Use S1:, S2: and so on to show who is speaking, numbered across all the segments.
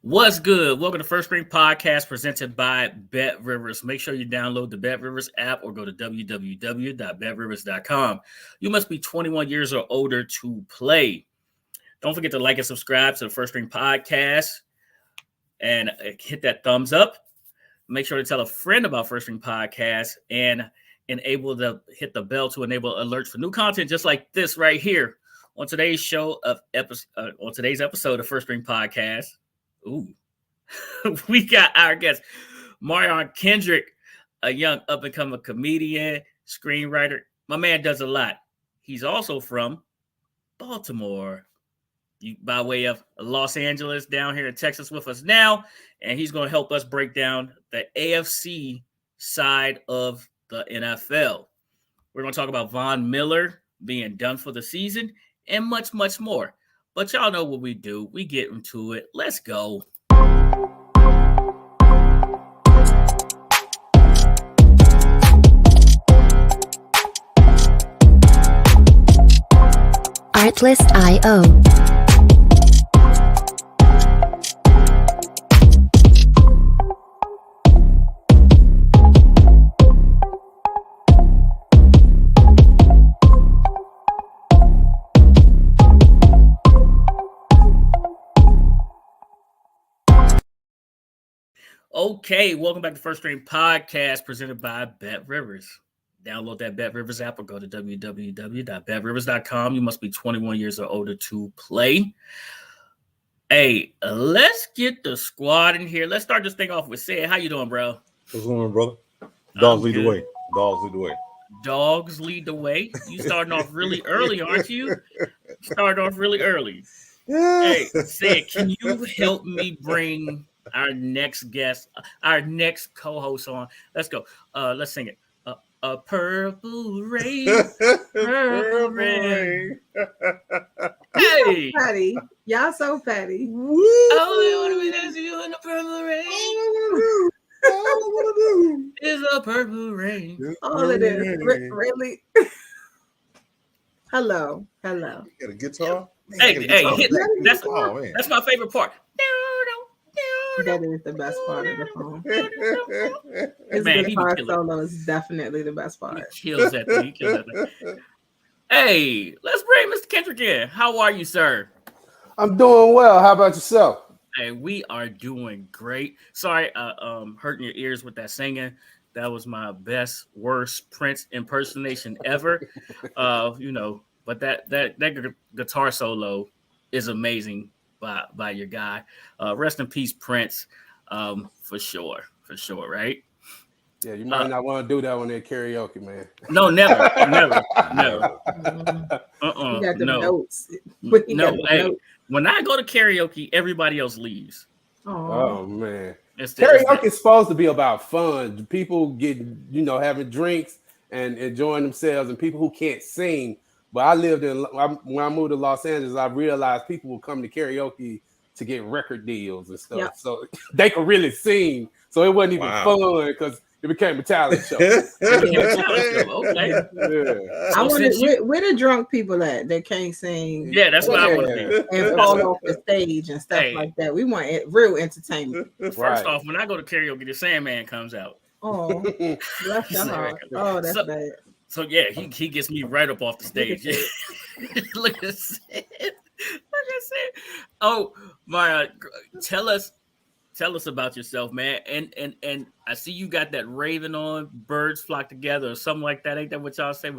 S1: What's good? Welcome to First Screen Podcast presented by Bet Rivers. Make sure you download the Bet Rivers app or go to www.betrivers.com. You must be 21 years or older to play. Don't forget to like and subscribe to the First Screen Podcast and hit that thumbs up. Make sure to tell a friend about First Screen Podcast and enable to hit the bell to enable alerts for new content just like this right here on today's episode of First Screen Podcast. Ooh, we got our guest, Marion Kendrick, a young up-and-coming comedian, screenwriter. My man does a lot. He's also from Baltimore, by way of Los Angeles, down here in Texas with us now, and he's going to help us break down the AFC side of the NFL. We're going to talk about Von Miller being done for the season and much, much more. But y'all know what we do. We get into it. Let's go.
S2: Artlist.io.
S1: Okay, welcome back to First Screen Podcast presented by Bet Rivers. Download that Bet Rivers app or go to www.betrivers.com. You must be 21 years or older to play. Hey, let's get the squad in here. Let's start this thing off with Sid. How you doing, bro?
S3: What's going on, brother? Dogs lead the way. Dogs lead the way.
S1: Dogs lead the way. You starting off really early, aren't you? Starting off really early. Hey, Sid, can you help me bring our next guest, our next co-host on? Let's go. Let's sing it. A purple rain, purple rain. Hey,
S4: Petty. Y'all so petty.
S1: Woo. I only want to be next to you in the purple rain.
S3: All I want to do
S1: is a purple rain.
S4: All it is. Really? Hello.
S3: You got a guitar?
S1: Hey, hit that.
S3: Oh, man.
S1: That's my favorite part.
S4: That is the best part of the song. His
S1: Man,
S4: guitar solo is definitely the best part.
S1: He kills that thing. Hey, let's bring Mr. Kendrick in. How are you, sir?
S5: I'm doing well. How about yourself?
S1: Hey, we are doing great. Sorry, hurting your ears with that singing. That was my worst Prince impersonation ever. But that guitar solo is amazing by your guy. Rest in peace, Prince. For sure, right?
S5: Yeah, you might not want to do that when they're karaoke, man.
S1: No, never.
S4: You got the notes.
S1: Hey, when I go to karaoke, everybody else leaves.
S5: Oh man.
S1: Karaoke
S5: is supposed to be about fun. People get, having drinks and enjoying themselves, and people who can't sing. But when I moved to Los Angeles, I realized people would come to karaoke to get record deals and stuff. Yep. So they could really sing. So it wasn't even fun because it became a talent show.
S1: Okay.
S5: Yeah.
S4: I wonder where the drunk people at that can't sing.
S1: Yeah, that's what I want to
S4: be. And fall off the stage and stuff like that. We want real entertainment.
S1: First off, when I go to karaoke, the Sandman comes out.
S4: Oh, that's bad.
S1: So yeah, he gets me right up off the stage. Look at that. Oh, Maya, tell us about yourself, man. And I see you got that Raven on, birds flock together or something like that. Ain't that what y'all say?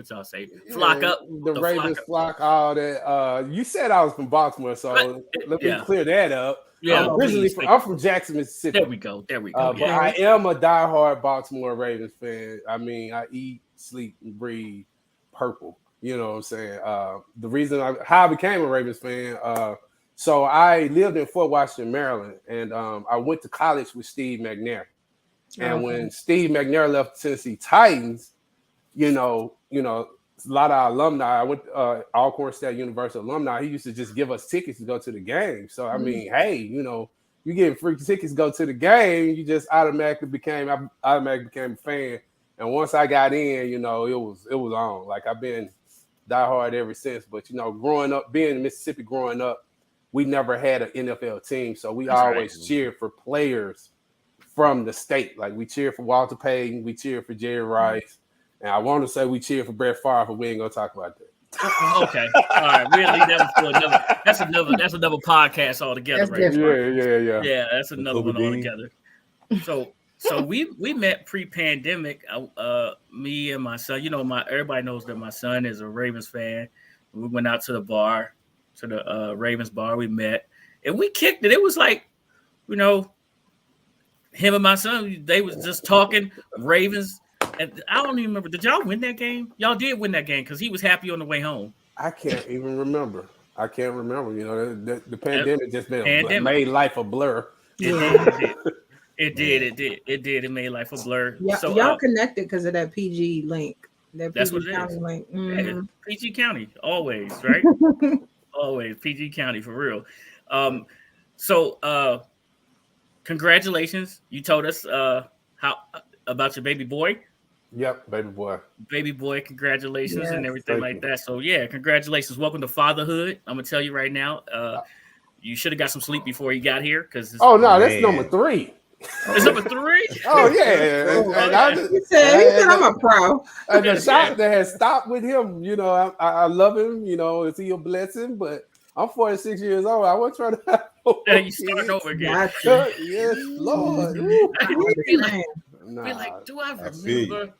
S1: Flock up.
S5: The Ravens flock all that. You said I was from Baltimore, so let me clear that up.
S1: Yeah,
S5: I'm from Jackson, Mississippi.
S1: There we go.
S5: But I am a diehard Baltimore Ravens fan. I mean, I eat, sleep, and breathe purple. You know what I'm saying? The reason how I became a Ravens fan, so I lived in Fort Washington, Maryland, and I went to college with Steve McNair. And when Steve McNair left the Tennessee Titans, a lot of our alumni, I went Alcorn State University alumni, he used to just give us tickets to go to the game. So, I mean, hey, you getting free tickets to go to the game, you just automatically became a fan. And once I got in, it was on. Like, I've been diehard ever since. But, growing up, being in Mississippi growing up, we never had an NFL team, so we
S1: That's
S5: always cheered for players from the state. Like we cheered for Walter Payton, we cheered for Jerry Rice, and I want to say we cheered for Brett Favre, but we ain't gonna talk about that.
S1: Okay, all right. We'll leave that one for another. That's another podcast altogether,
S4: That's
S1: right?
S4: different.
S5: Yeah.
S1: Yeah, that's another one
S3: Kobe Dean.
S1: altogether. So we met pre-pandemic. Me and my son. You know, everybody knows that my son is a Ravens fan. We went out to the bar, to the Ravens bar. We met and we kicked it. It was like, you know, him and my son. They was just talking Ravens. And I don't even remember. Did y'all win that game? Y'all did win that game because he was happy on the way home.
S5: I can't even remember. You know, the pandemic just
S1: Pandemic.
S5: made life a blur.
S1: It did. It made life a blur.
S4: Yeah,
S1: So
S4: y'all connected because of that PG link. That
S1: That's
S4: PG
S1: what it
S4: County
S1: is.
S4: link.
S1: Yeah,
S4: Mhm.
S1: PG County, always, right? Always PG County for real. So congratulations. You told us how about your baby boy.
S5: Yep, baby boy.
S1: Congratulations
S4: Yes.
S1: and everything
S5: Thank
S1: like
S5: you.
S1: that. So yeah, congratulations. Welcome to fatherhood. I'm gonna tell you right now. You should have got some sleep before you got here because
S5: Oh no, that's
S3: Man.
S5: number 3.
S1: it's number 3.
S5: Oh yeah, and
S4: He said I'm a pro.
S5: and the shot that has stopped with him. You know, I love him. You know, is he a blessing? But I'm 46 years old. I wasn't trying to have
S1: Yeah, you start over again.
S4: Gotcha.
S5: Yes, Lord.
S4: Mhm.
S5: Woo.
S1: Be like,
S5: Nah.
S1: be like, do I
S3: I feel you.
S1: remember?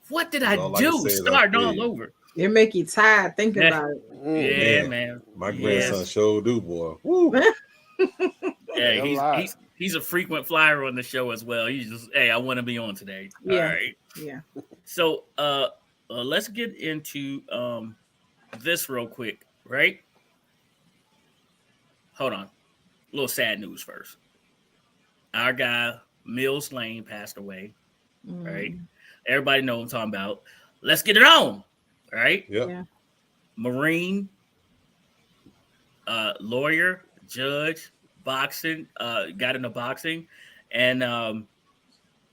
S1: What did I
S3: All I can
S1: do?
S3: say is I
S1: Starting
S3: feel
S1: all
S3: you.
S1: over.
S4: It make you tired thinking
S1: Yeah.
S4: about it.
S1: Yeah,
S3: Man,
S1: man.
S3: My
S1: Yes.
S3: grandson sure do, boy. Woo.
S1: Yeah,
S5: A lot.
S1: he's a frequent flyer on the show as well. He's just, hey, I want to be on today.
S4: Yeah.
S1: All right.
S4: Yeah.
S1: So let's get into this real quick, right? Hold on. A little sad news first. Our guy, Mills Lane, passed away. Right? Everybody know what I'm talking about. Let's get it on. Right?
S3: Yep.
S4: Yeah.
S1: Marine, lawyer, judge, boxing, got into boxing, and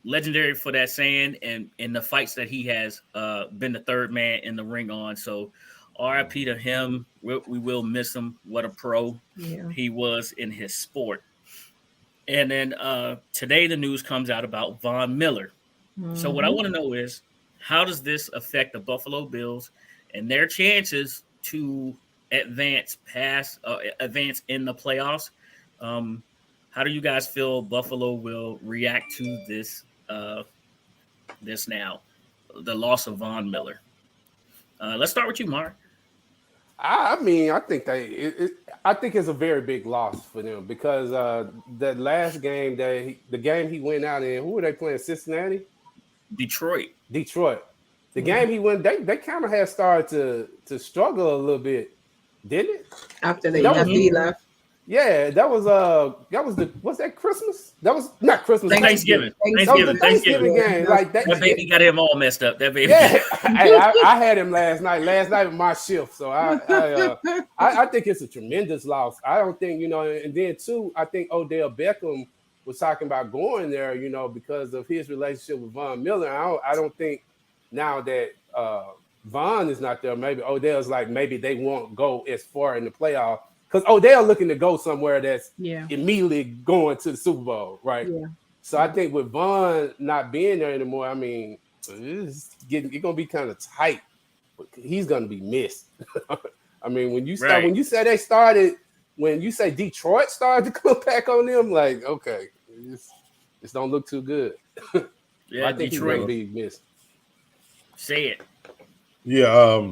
S1: legendary for that saying and in the fights that he has been the third man in the ring on. So RIP to him. We will miss him. What a pro he was in his sport. And then today the news comes out about Von Miller. So what I want to know is, how does this affect the Buffalo Bills and their chances to advance in the playoffs? How do you guys feel Buffalo will react to this now, the loss of Von Miller? Let's start with you, Mark.
S5: I mean, I think I think it's a very big loss for them because that last game, the game he went out in, who were they playing? Cincinnati,
S1: Detroit.
S5: The game he went, they kind of had started to struggle a little bit, didn't it?
S4: After they
S5: That was-
S4: left.
S5: Yeah, what's that Christmas? That was not Christmas.
S1: Thanksgiving.
S5: That was the Thanksgiving game. Like that
S1: baby got him all messed up. That baby.
S5: Yeah, hey, I had him last night. Last night was my shift, so I think it's a tremendous loss. I don't think and then too, I think Odell Beckham was talking about going there, because of his relationship with Von Miller. I don't think now that Von is not there, maybe Odell's like maybe they won't go as far in the playoff because Odell looking to go somewhere that's immediately going to the Super Bowl, right?
S4: Yeah.
S5: So I think with Von not being there anymore, I mean, it's gonna be kind of tight, but he's gonna be missed. I mean, when you say Detroit started to come back on them, like, okay, this don't look too good.
S1: Yeah,
S5: I think
S1: Detroit.
S5: he's gonna be missed.
S1: Say it.
S3: Yeah,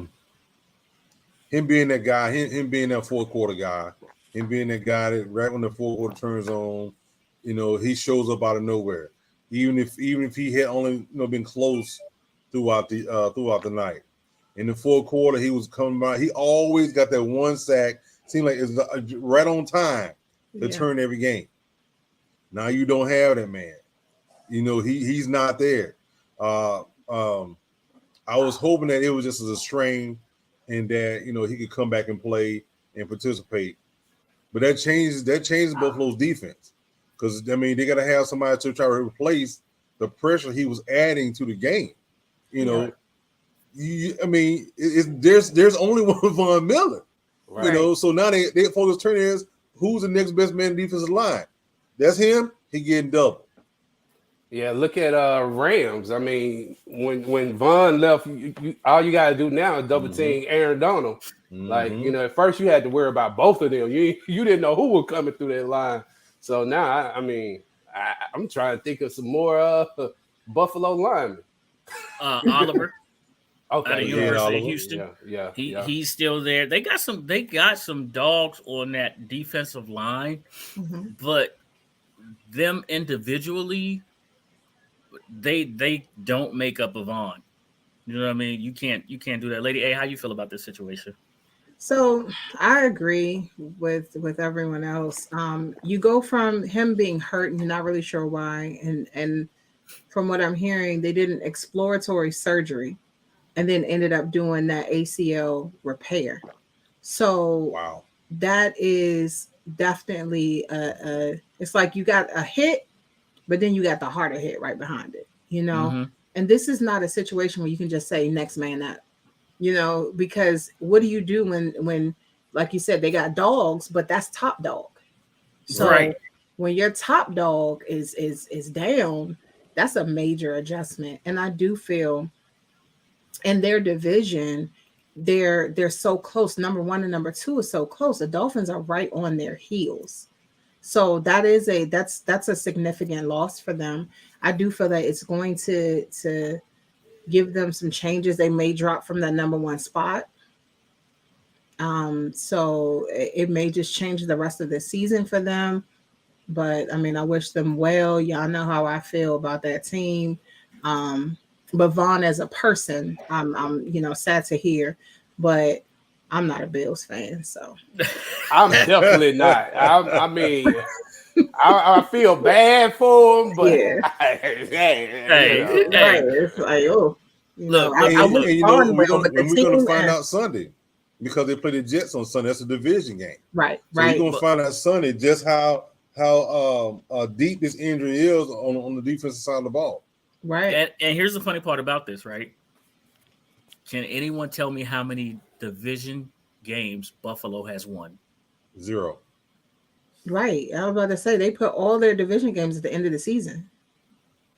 S3: him being that guy, him being that fourth quarter guy, him being that guy that right when the fourth quarter turns on, he shows up out of nowhere. Even if he had only been close throughout the night. In the fourth quarter, he was coming by. He always got that one sack. Seemed like it's right on time to turn every game. Now you don't have that man. He's not there. I was hoping that it was just as a strain and that he could come back and play and participate. But that changes Buffalo's defense. Because they got to have somebody to try to replace the pressure he was adding to the game. There's only one Von Miller.
S5: Right.
S3: You know, so now they focus turn is who's the next best man in defensive line? That's him. He getting double.
S5: Yeah, look at Rams. I mean, when Vaughn left, all you got to do now is double team Aaron Donald. Like, you know, at first you had to worry about both of them. You didn't know who was coming through that line. So now, I'm trying to think of some more Buffalo linemen.
S1: Oliver.
S5: Okay,
S1: Out of
S5: yeah,
S1: University of
S5: Oliver.
S1: Houston.
S5: Yeah.
S1: He's still there. They got some dogs on that defensive line, but them individually, they don't make up a Vaughn. You know what I mean? You can't do that. Lady A, how you feel about this situation?
S4: So I agree with everyone else. You go from him being hurt and you're not really sure why, and from what I'm hearing, they did an exploratory surgery and then ended up doing that ACL repair. So
S3: Wow.
S4: that is definitely it's like you got a hit, but then you got the harder hit right behind it, you know. And this is not a situation where you can just say next man up, you know, because what do you do when like you said, they got dogs, but that's top dog. So when your top dog is down, that's a major adjustment. And I do feel in their division, they're so close. Number 1 and number 2 is so close. The Dolphins are right on their heels. So that's a significant loss for them. I do feel that it's going to give them some changes. They may drop from that number 1 spot. So it may just change the rest of the season for them. But I mean, I wish them well. Y'all know how I feel about that team. But Vaughn as a person, I'm sad to hear, but I'm not a Bills fan, so
S5: I'm definitely not. I mean, I feel bad for him, but
S4: it's like, oh,
S1: Look,
S3: we're gonna find out Sunday because they play the Jets on Sunday. That's a division game,
S4: right?
S3: So you're gonna find out Sunday just how deep this injury is on the defensive side of the ball.
S4: Right.
S1: And here's the funny part about this, right? Can anyone tell me how many division games Buffalo has won?
S3: 0.
S4: Right. I was about to say they put all their division games at the end of the season.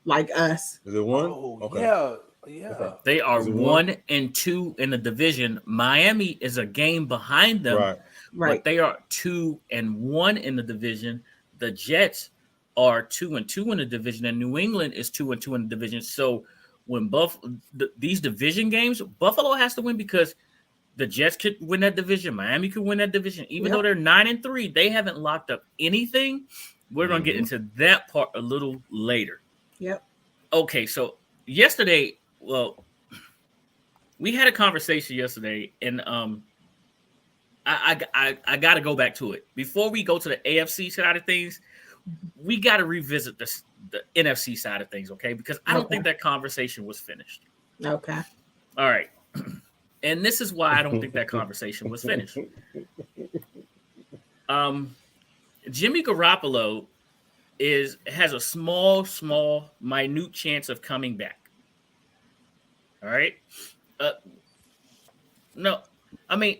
S4: Like us.
S3: Is it 1?
S5: Oh,
S3: okay.
S5: Yeah.
S3: Okay.
S1: They are 1 and 2 in the division. Miami is a game behind them.
S3: Right.
S1: But they are 2 and 1 in the division. The Jets are 2 and 2 in the division, and New England is 2 and 2 in the division. So when these division games, Buffalo has to win because the Jets could win that division, Miami could win that division. Even though they're 9 and 3, they haven't locked up anything. We're gonna get into that part a little later.
S4: Yep.
S1: Okay, so yesterday, we had a conversation yesterday, and I got to go back to it before we go to the AFC side of things. We got to revisit the NFC side of things, okay? Because I don't think that conversation was finished.
S4: Okay.
S1: All right. And this is why I don't think that conversation was finished. Jimmy Garoppolo has a small, minute chance of coming back. All right? No, I mean,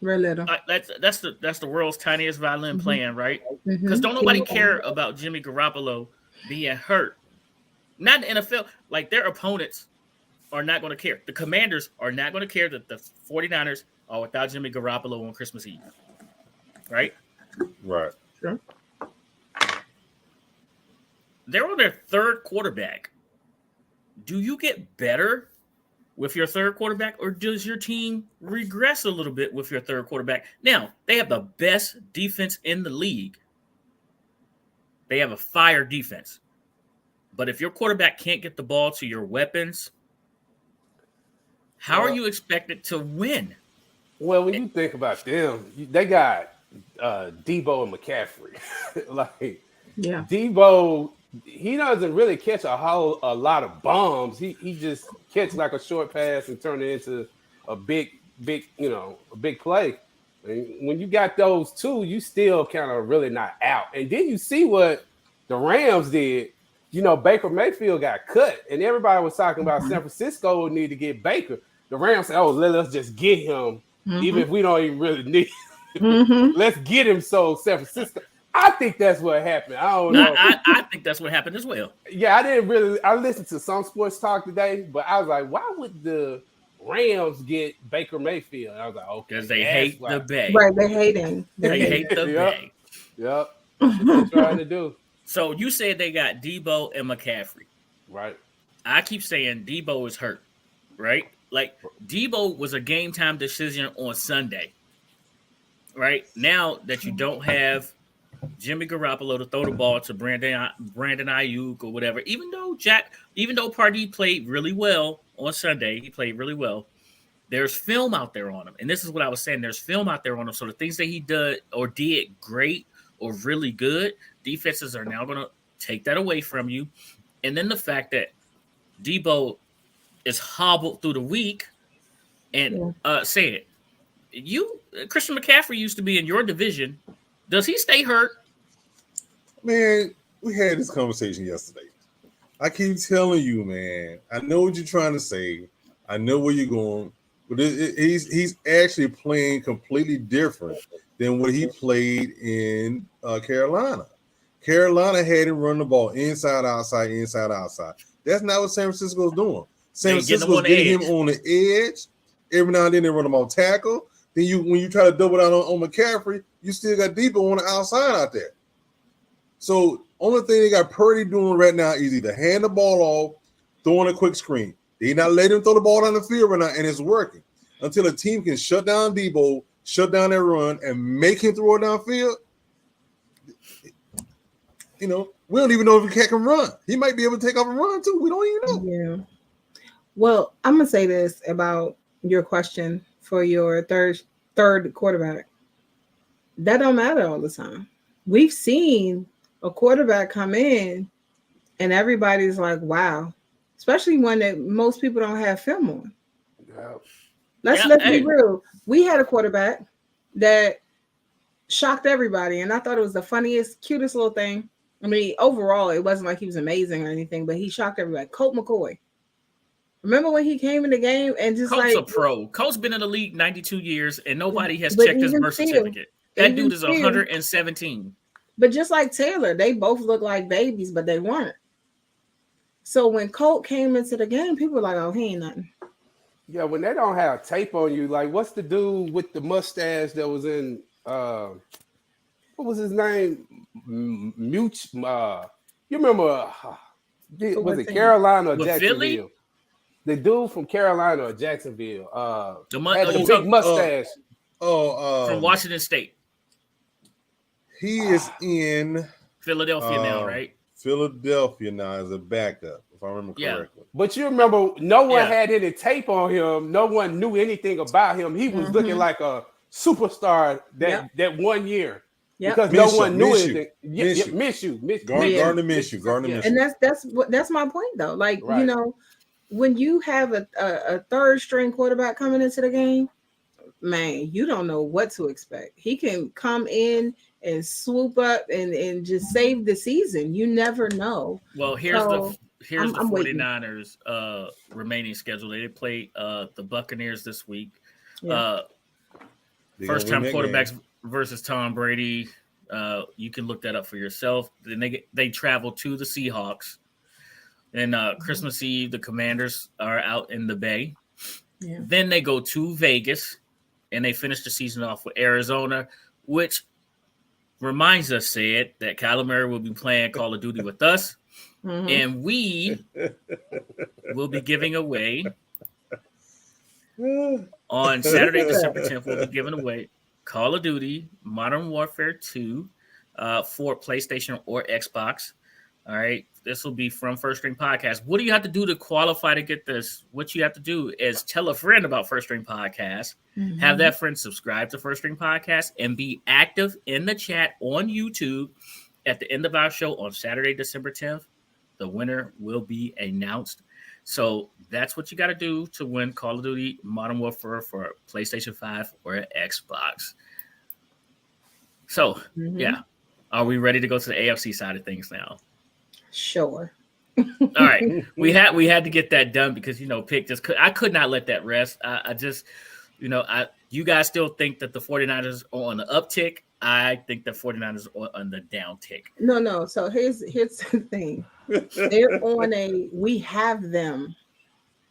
S4: very little.
S1: That's the world's tiniest violin playing, right? Because don't nobody care about Jimmy Garoppolo being hurt. Not the NFL. Like, their opponents are not going to care. The Commanders are not going to care that the 49ers are without Jimmy Garoppolo on Christmas Eve. Right?
S3: Right.
S4: Sure.
S1: They're on their 3rd quarterback. Do you get better with your 3rd quarterback, or does your team regress a little bit with your 3rd quarterback? Now, they have the best defense in the league. They have a fire defense. But if your quarterback can't get the ball to your weapons, how are you expected to win?
S5: Well, when you think about them, they got Debo and McCaffrey. Debo, he doesn't really catch a lot of bombs. He just catch like a short pass and turn it into a big play. And when you got those two, you still kind of really not out. And then you see what the Rams did. You know, Baker Mayfield got cut, and everybody was talking about San Francisco would need to get Baker. The Rams said, "Oh, let's just get him even if we don't even really need
S4: Mhm.
S5: let's get him sold San Francisco. I think that's what happened. I don't know.
S1: I think that's what happened as well.
S5: Yeah, I listened to some sports talk today, but I was like, why would the Rams get Baker Mayfield? And I was like, okay,
S1: Because they
S5: that's
S1: hate
S5: why.
S1: the Bay.
S4: Right, they hate him.
S1: They hate the
S5: Yep.
S1: Bay.
S5: Yep. That's what they're trying to do.
S1: So you said they got Debo and McCaffrey.
S5: Right.
S1: I keep saying Debo is hurt, right? Like Debo was a game time decision on Sunday, right? Now that you don't have Jimmy Garoppolo to throw the ball to Brandon Ayuk or whatever, even though Pardee played really well on Sunday, he played really well. There's film out there on him, and this is what I was saying. There's film out there on him, so the things that he did great or really good, defenses are now going to take that away from you. And then the fact that Debo is hobbled through the week, and say it, Christian McCaffrey used to be in your division. Does he stay hurt?
S3: Man, we had this conversation yesterday. I keep telling you, man, I know what you're trying to say. I know where you're going, but he's actually playing completely different than what he played in Carolina. Carolina had him run the ball inside, outside, inside, outside. That's not what San Francisco's doing. San Francisco's getting him on the edge. Every now and then they run him on tackle. Then when you try to double down on McCaffrey, you still got Debo on the outside out there. So only thing they got Purdy doing right now is either hand the ball off, throwing a quick screen. They not letting him throw the ball down the field right now, and it's working. Until a team can shut down Debo, shut down that run, and make him throw it downfield, we don't even know if he can run. He might be able to take off and run too. We don't even know.
S4: Yeah. Well, I'm gonna say this about your question for your third quarterback. That don't matter all the time. We've seen a quarterback come in and everybody's like, wow, especially one that most people don't have film on.
S5: Yeah.
S4: Let's be real. We had a quarterback that shocked everybody, and I thought it was the funniest, cutest little thing. I mean, overall, it wasn't like he was amazing or anything, but he shocked everybody. Colt McCoy. Remember when he came in the game and just
S1: Colt's
S4: like
S1: a pro. Colt's been in the league 92 years, and nobody has checked his birth certificate. That dude is 117.
S4: But just like Taylor, they both look like babies, but they weren't. So when Colt came into the game, people were like, "Oh, he ain't nothing."
S5: Yeah, when they don't have tape on you, like what's the dude with the mustache that was in what was his name? You remember was it Carolina or Jacksonville? Philly? The dude from Carolina or Jacksonville. Had the big mustache.
S1: From Washington State.
S3: He is in
S1: Philadelphia now, right?
S3: Philadelphia now as a backup, if I remember correctly.
S5: But you remember, no one had any tape on him. No one knew anything about him. He was looking like a superstar that 1 year. Because no one knew anything. Minshew.
S3: Gardner Minshew.
S4: And that's my point though. Like, when you have a third string quarterback coming into the game, man, you don't know what to expect. He can come in and swoop up and just save the season. You never know.
S1: Well, here's the 49ers remaining schedule. They play the Buccaneers this week. First time quarterbacks versus Tom Brady. You can look that up for yourself. Then they travel to the Seahawks. And Christmas Eve, the Commanders are out in the Bay. Yeah. Then they go to Vegas, and they finish the season off with Arizona, which reminds us, that Kyler Murray will be playing Call of Duty with us, and we will be giving away on Saturday, December 10th. We'll be giving away Call of Duty Modern Warfare 2 for PlayStation or Xbox. All right. This will be from First String Podcast. What do you have to do to qualify to get this? What you have to do is tell a friend about First String Podcast, have that friend subscribe to First String Podcast, and be active in the chat on YouTube at the end of our show on Saturday, December 10th. The winner will be announced. So that's what you got to do to win Call of Duty Modern Warfare for PlayStation 5 or Xbox. So, are we ready to go to the AFC side of things now?
S4: Sure.
S1: All right. We had to get that done because, Pick I could not let that rest. I just, You guys still think that the 49ers are on the uptick? I think the 49ers are on the downtick.
S4: No. So here's the thing. They're on a we have them.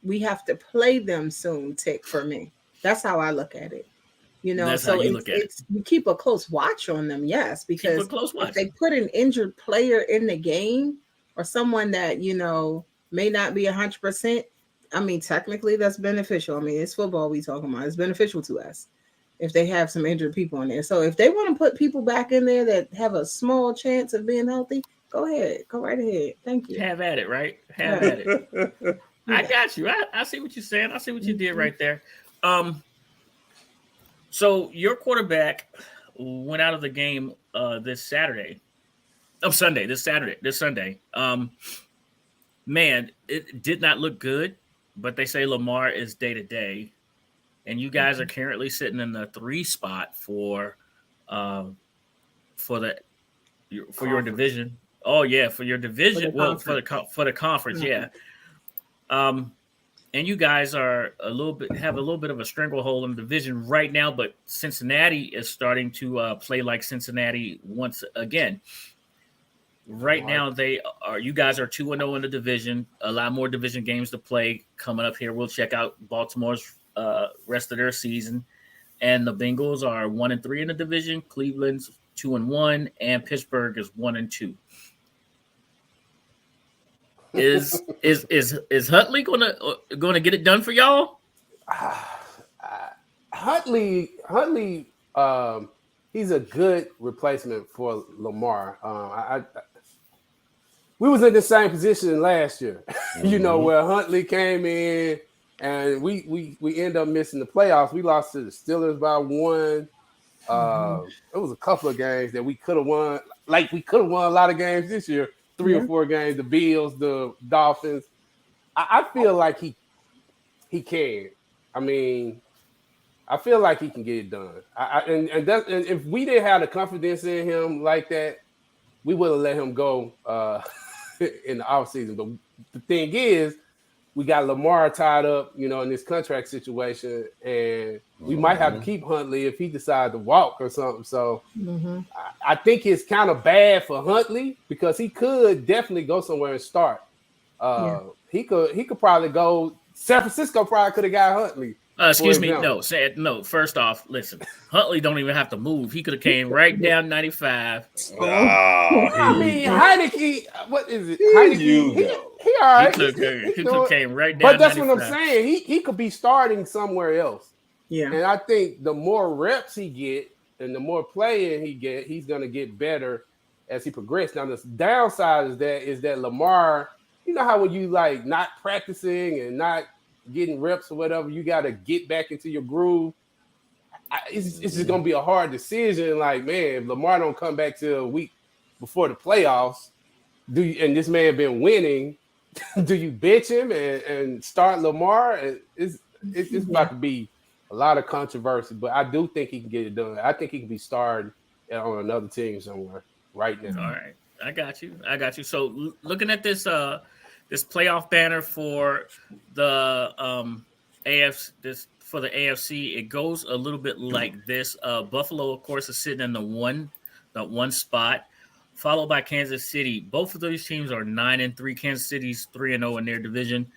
S4: We have to play them soon tick for me. That's how I look at it.
S1: That's
S4: So
S1: how you look at
S4: it's you keep a close watch on them, yes,
S1: Keep a
S4: because
S1: close
S4: if
S1: watch.
S4: they put an injured player in the game or someone that may not be 100%, I mean, technically that's beneficial. I mean, it's football we talking about. It's beneficial to us if they have some injured people in there. So if they want to put people back in there that have a small chance of being healthy, go ahead, go right ahead. Thank you.
S1: Have at it, right? Have at it. I got you. I see what you're saying. I see what you did right there. So your quarterback went out of the game this Saturday. Oh, Sunday. This Sunday. Man, it did not look good, but they say Lamar is day to day, and you guys are currently sitting in the 3 spot for your division. Oh yeah, for your division. For the conference, yeah. And you guys are have a little bit of a stranglehold in the division right now, but Cincinnati is starting to play like Cincinnati once again. Right now, you guys are 2-0 in the division. A lot more division games to play coming up here. We'll check out Baltimore's rest of their season, and the Bengals are 1-3 in the division. Cleveland's 2-1, and Pittsburgh is 1-2. Is Huntley gonna get it done for y'all?
S5: Huntley, he's a good replacement for Lamar. We was in the same position last year, where Huntley came in and we end up missing the playoffs. We lost to the Steelers by 1. It was a couple of games that we could have won. Like we could have won a lot of games this year. 3 or 4 games, the Bills, the Dolphins. I feel like he can. I mean, I feel like he can get it done. And if we didn't have the confidence in him like that, we would have let him go in the offseason. But the thing is, we got Lamar tied up, in this contract situation, and we might have to keep Huntley if he decides to walk or something. So I think it's kind of bad for Huntley because he could definitely go somewhere and start. He could probably go. San Francisco probably could have got Huntley.
S1: Excuse me. No. First off, listen. Huntley don't even have to move. He could have came right down 95.
S5: I mean, Heineke. What is it? Heineke. He all right.
S1: He could have came right down.
S5: But that's
S1: 95.
S5: what I'm saying. He could be starting somewhere else.
S4: Yeah.
S5: And I think the more reps he get and the more playing he get, he's going to get better as he progresses. Now, the downside is that Lamar. You know how when you like not practicing and not getting reps or whatever, you got to get back into your groove. It's just going to be a hard decision. Like, man, if Lamar don't come back till a week before the playoffs, and this man been winning, do you bench him and start Lamar? It's about to be a lot of controversy, but I do think he can get it done. I think he can be starting on another team somewhere right now.
S1: All right. I got you. So looking at this this playoff banner for the AFC, it goes a little bit like this. Buffalo, of course, is sitting in the one spot, followed by Kansas City. Both of those teams are 9-3. Kansas City's 3-0 in their division.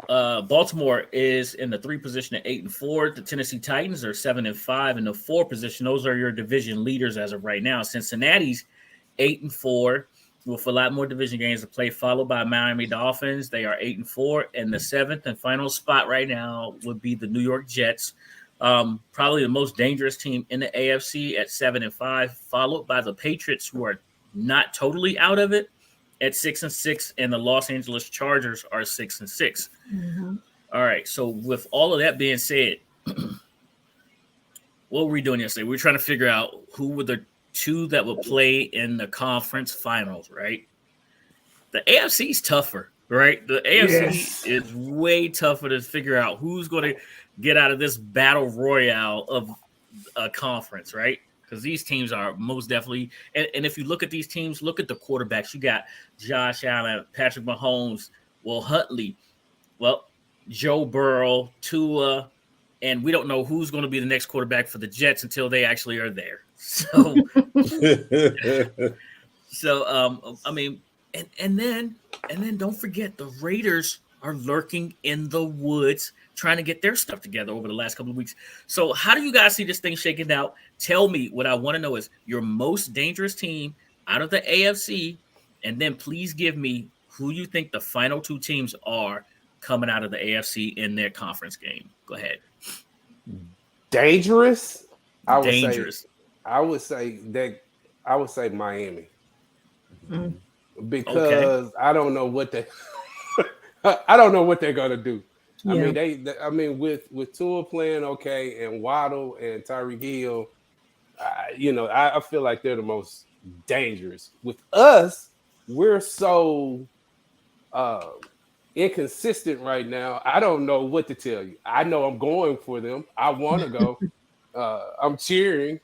S1: Baltimore is in the 3 position at 8-4. The Tennessee Titans are 7-5 in the 4 position. Those are your division leaders as of right now. Cincinnati's 8-4 with a lot more division games to play, followed by Miami Dolphins. They are 8-4, and the 7th and final spot right now would be the New York Jets, probably the most dangerous team in the AFC at 7-5, followed by the Patriots, who are not totally out of it, at 6-6, and the Los Angeles Chargers are 6-6. All right. So with all of that being said, what were we doing yesterday? We were trying to figure out who were the 2 that would play in the conference finals, right? The AFC is tougher, right? The AFC is way tougher to figure out who's going to get out of this battle royale of a conference, right? Because these teams are most definitely, and if you look at these teams, look at the quarterbacks. You got Josh Allen, Patrick Mahomes, Huntley. Well, Joe Burrow, Tua, and we don't know who's going to be the next quarterback for the Jets until they actually are there. So, I mean, and then don't forget the Raiders are lurking in the woods trying to get their stuff together over the last couple of weeks. So how do you guys see this thing shaking out? Tell me. What I want to know is your most dangerous team out of the AFC, and then please give me who you think the final two teams are coming out of the AFC in their conference game. Go ahead.
S5: Dangerous? I would say Miami. Because I don't know what they I don't know what they're gonna do. Yeah. I mean, with Tua playing okay and Waddle and Tyreek Hill, I feel like they're the most dangerous. With us, we're so inconsistent right now. I don't know what to tell you. I know I'm going for them. I want to go. I'm cheering.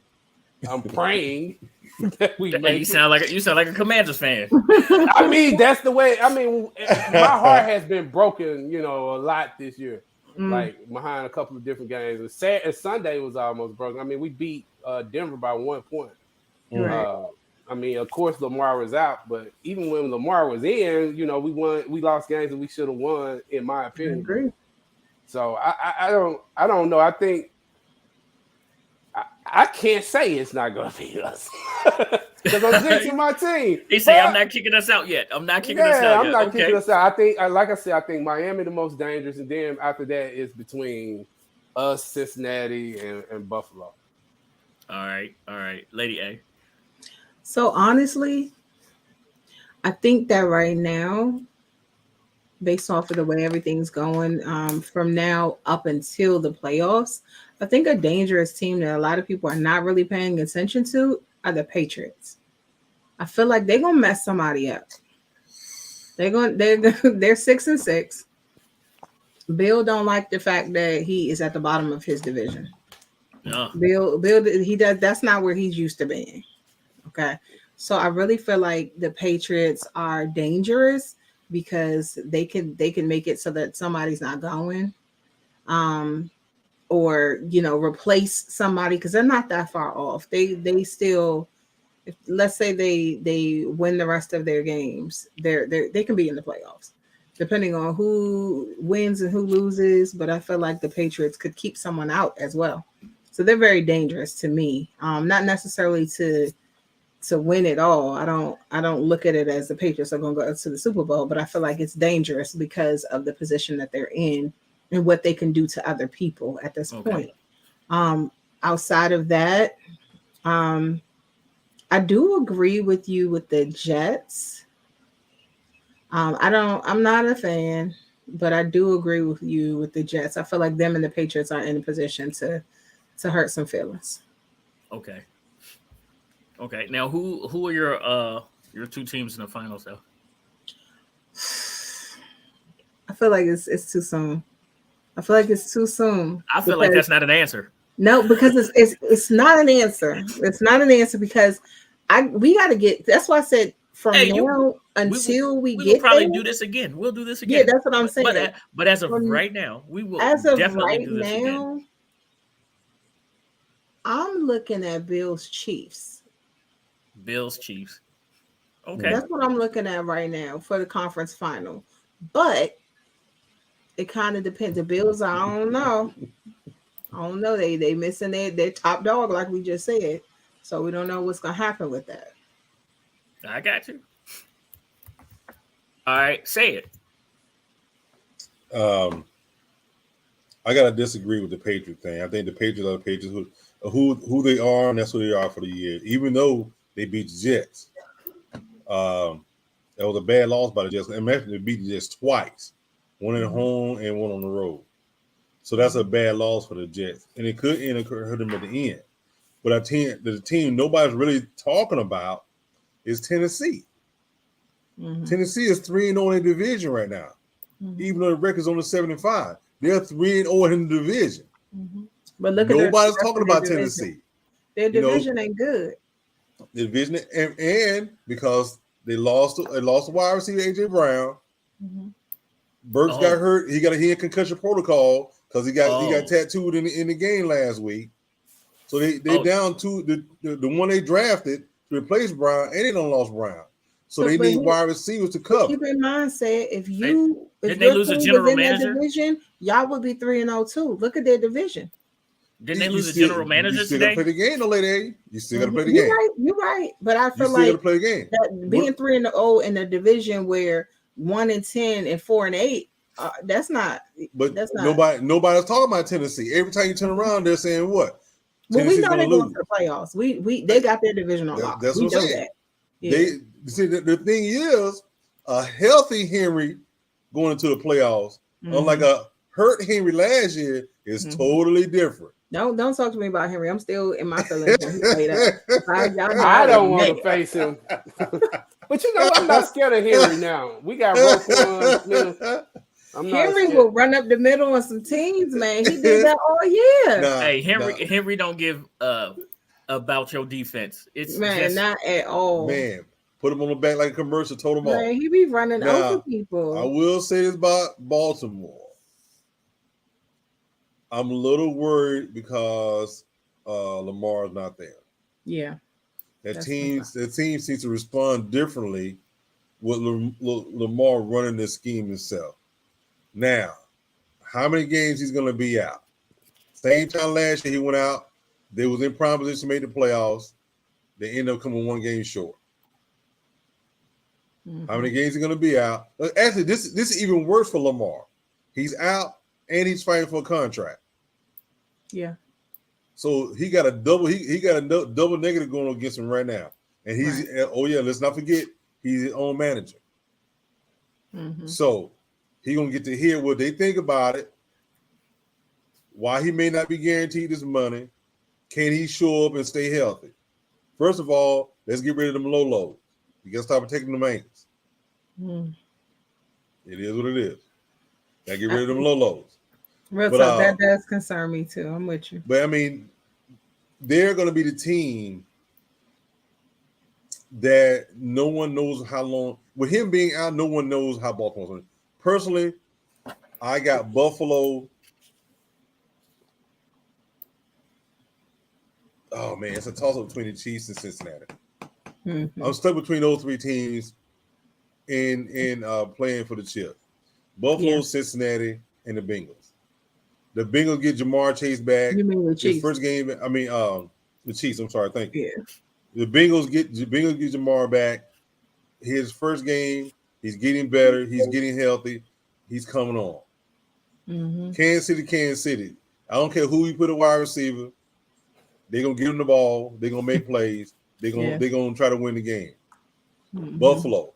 S5: I'm praying that we make
S1: you sound like a Commanders fan.
S5: I mean, that's the way. I mean, my heart has been broken, a lot this year. Like behind a couple of different games. And Sunday was almost broken. I mean, we beat Denver by 1 point.
S4: Right.
S5: I mean, of course, Lamar was out, but even when Lamar was in, we lost games that we should have won, in my opinion.
S4: I agree.
S5: So I don't know. I think I can't say it's not going to be us because I'm jinxing my team.
S1: He said, "I'm not kicking us out yet. I'm not kicking us out yet."
S5: Kicking us out. I think, like I said, I think Miami the most dangerous, and then after that is between us, Cincinnati, and Buffalo.
S1: All right, Lady A.
S4: So honestly, I think that right now, based off of the way everything's going, from now up until the playoffs, I think a dangerous team that a lot of people are not really paying attention to are the Patriots. I feel like they're gonna mess somebody up. They're 6-6. Bill don't like the fact that he is at the bottom of his division.
S1: No.
S4: Bill, he does. That's not where he's used to being. Okay, so I really feel like the Patriots are dangerous because they can make it so that somebody's not going, or replace somebody because they're not that far off. They still, let's say they win the rest of their games, they can be in the playoffs, depending on who wins and who loses. But I feel like the Patriots could keep someone out as well, so they're very dangerous to me. Not necessarily to win it all. I don't look at it as the Patriots are going to go to the Super Bowl, but I feel like it's dangerous because of the position that they're in and what they can do to other people at this point. Outside of that, I do agree with you with the Jets. I'm not a fan, but I do agree with you with the Jets. I feel like them and the Patriots are in a position to hurt some feelings.
S1: Okay. Now, who are your two teams in the finals, though?
S4: I feel like it's too soon. I feel like
S1: that's not an answer.
S4: No, because it's not an answer. It's not an answer because we got to get. That's why I said from now until we get.
S1: We'll probably
S4: there,
S1: do this again. We'll do this again.
S4: Yeah, that's what I'm saying.
S1: But as of right now, we will definitely do this again.
S4: I'm looking at Bills Chiefs.
S1: Okay.
S4: That's what I'm looking at right now for the conference final. But it kind of depends. The Bills, I don't know. They missing their top dog, like we just said. So we don't know what's gonna happen with that.
S1: I got you. All right, say it.
S3: I gotta disagree with the Patriot thing. I think the Patriots are the Patriots who they are, and that's who they are for the year. Even though they beat the Jets, that was a bad loss by the Jets. Imagine they beat the Jets twice, one at home and one on the road. So that's a bad loss for the Jets, and it could hurt them at the end. But the team nobody's really talking about is Tennessee. Mm-hmm. Tennessee is 3-0 in their division right now, even though the record's only 7-5. They're 3-0 in the division.
S4: Mm-hmm. But look at
S3: nobody's talking about Tennessee.
S4: Their division ain't good.
S3: The division and because they lost the wide receiver AJ Brown, Burks got hurt. He had concussion protocol because he got tattooed in the game last week. So they down to the one they drafted to replace Brown, and they done lost Brown. So they need wide receivers to cover.
S4: Keep in mind, say if
S1: they lose a general manager,
S4: division, y'all would be 3-0 too. Look at their division.
S1: Didn't they lose a general manager
S3: you still
S1: today?
S3: Gotta play the game, though, lady. You still got to play the game.
S4: You're right. But I feel
S3: like play the game.
S4: That being 3-0 in a division where 1-10 and 4-8, that's not.
S3: But
S4: that's not.
S3: Nobody's talking about Tennessee. Every time you turn around, they're saying what?
S4: Well, we know they're going to the playoffs. They got their division on lock.
S3: That's what I'm saying.
S4: Yeah.
S3: They see the thing is a healthy Henry going into the playoffs, unlike a hurt Henry last year, is totally different.
S4: Don't talk to me about Henry. I'm still in my feelings when he played
S5: I don't want to face him. But you know, I'm not scared of Henry now. We got Roquan Smith.
S4: Henry will run up the middle on some teams, man. He did that all year.
S1: Hey, Henry don't give about your defense. It's
S4: not at all.
S3: Man, put him on the back like a commercial, told him off.
S4: He be running over people.
S3: I will say this about Baltimore. I'm a little worried because Lamar is not there.
S4: Yeah.
S3: The team seems to respond differently with Lamar running this scheme himself. Now, how many games he's going to be out? Same time last year he went out. They was in prime position to make the playoffs. They ended up coming one game short. How many games are going to be out? Actually, this is even worse for Lamar. He's out and he's fighting for a contract.
S4: Yeah.
S3: So he got a double. He got a double negative going against him right now. And he's let's not forget he's his own manager. So he's gonna get to hear what they think about it. Why he may not be guaranteed this money. Can he show up and stay healthy? First of all, let's get rid of them low lows. You gotta stop protecting the ankles. It is what it is. Gotta get rid of them low lows.
S4: Real talk, that does concern me too. I'm with you.
S3: But I mean, they're gonna be the team that no one knows how long. With him being out, no one knows how Baltimore's going. Personally, I got Buffalo. Oh man, it's a toss-up between the Chiefs and Cincinnati. I'm stuck between those three teams in playing for the chip. Buffalo, Cincinnati, and the Bengals. The Bengals get Jamar Chase back.
S4: You mean the Chiefs?
S3: His first game. I mean, the Chiefs. I'm sorry. Thank you.
S4: Yeah.
S3: The Bengals get Jamar back. His first game, he's getting better. He's getting healthy. He's coming on. Kansas City. I don't care who you put a wide receiver. They're gonna give him the ball. They're gonna make plays. They're gonna try to win the game. Buffalo.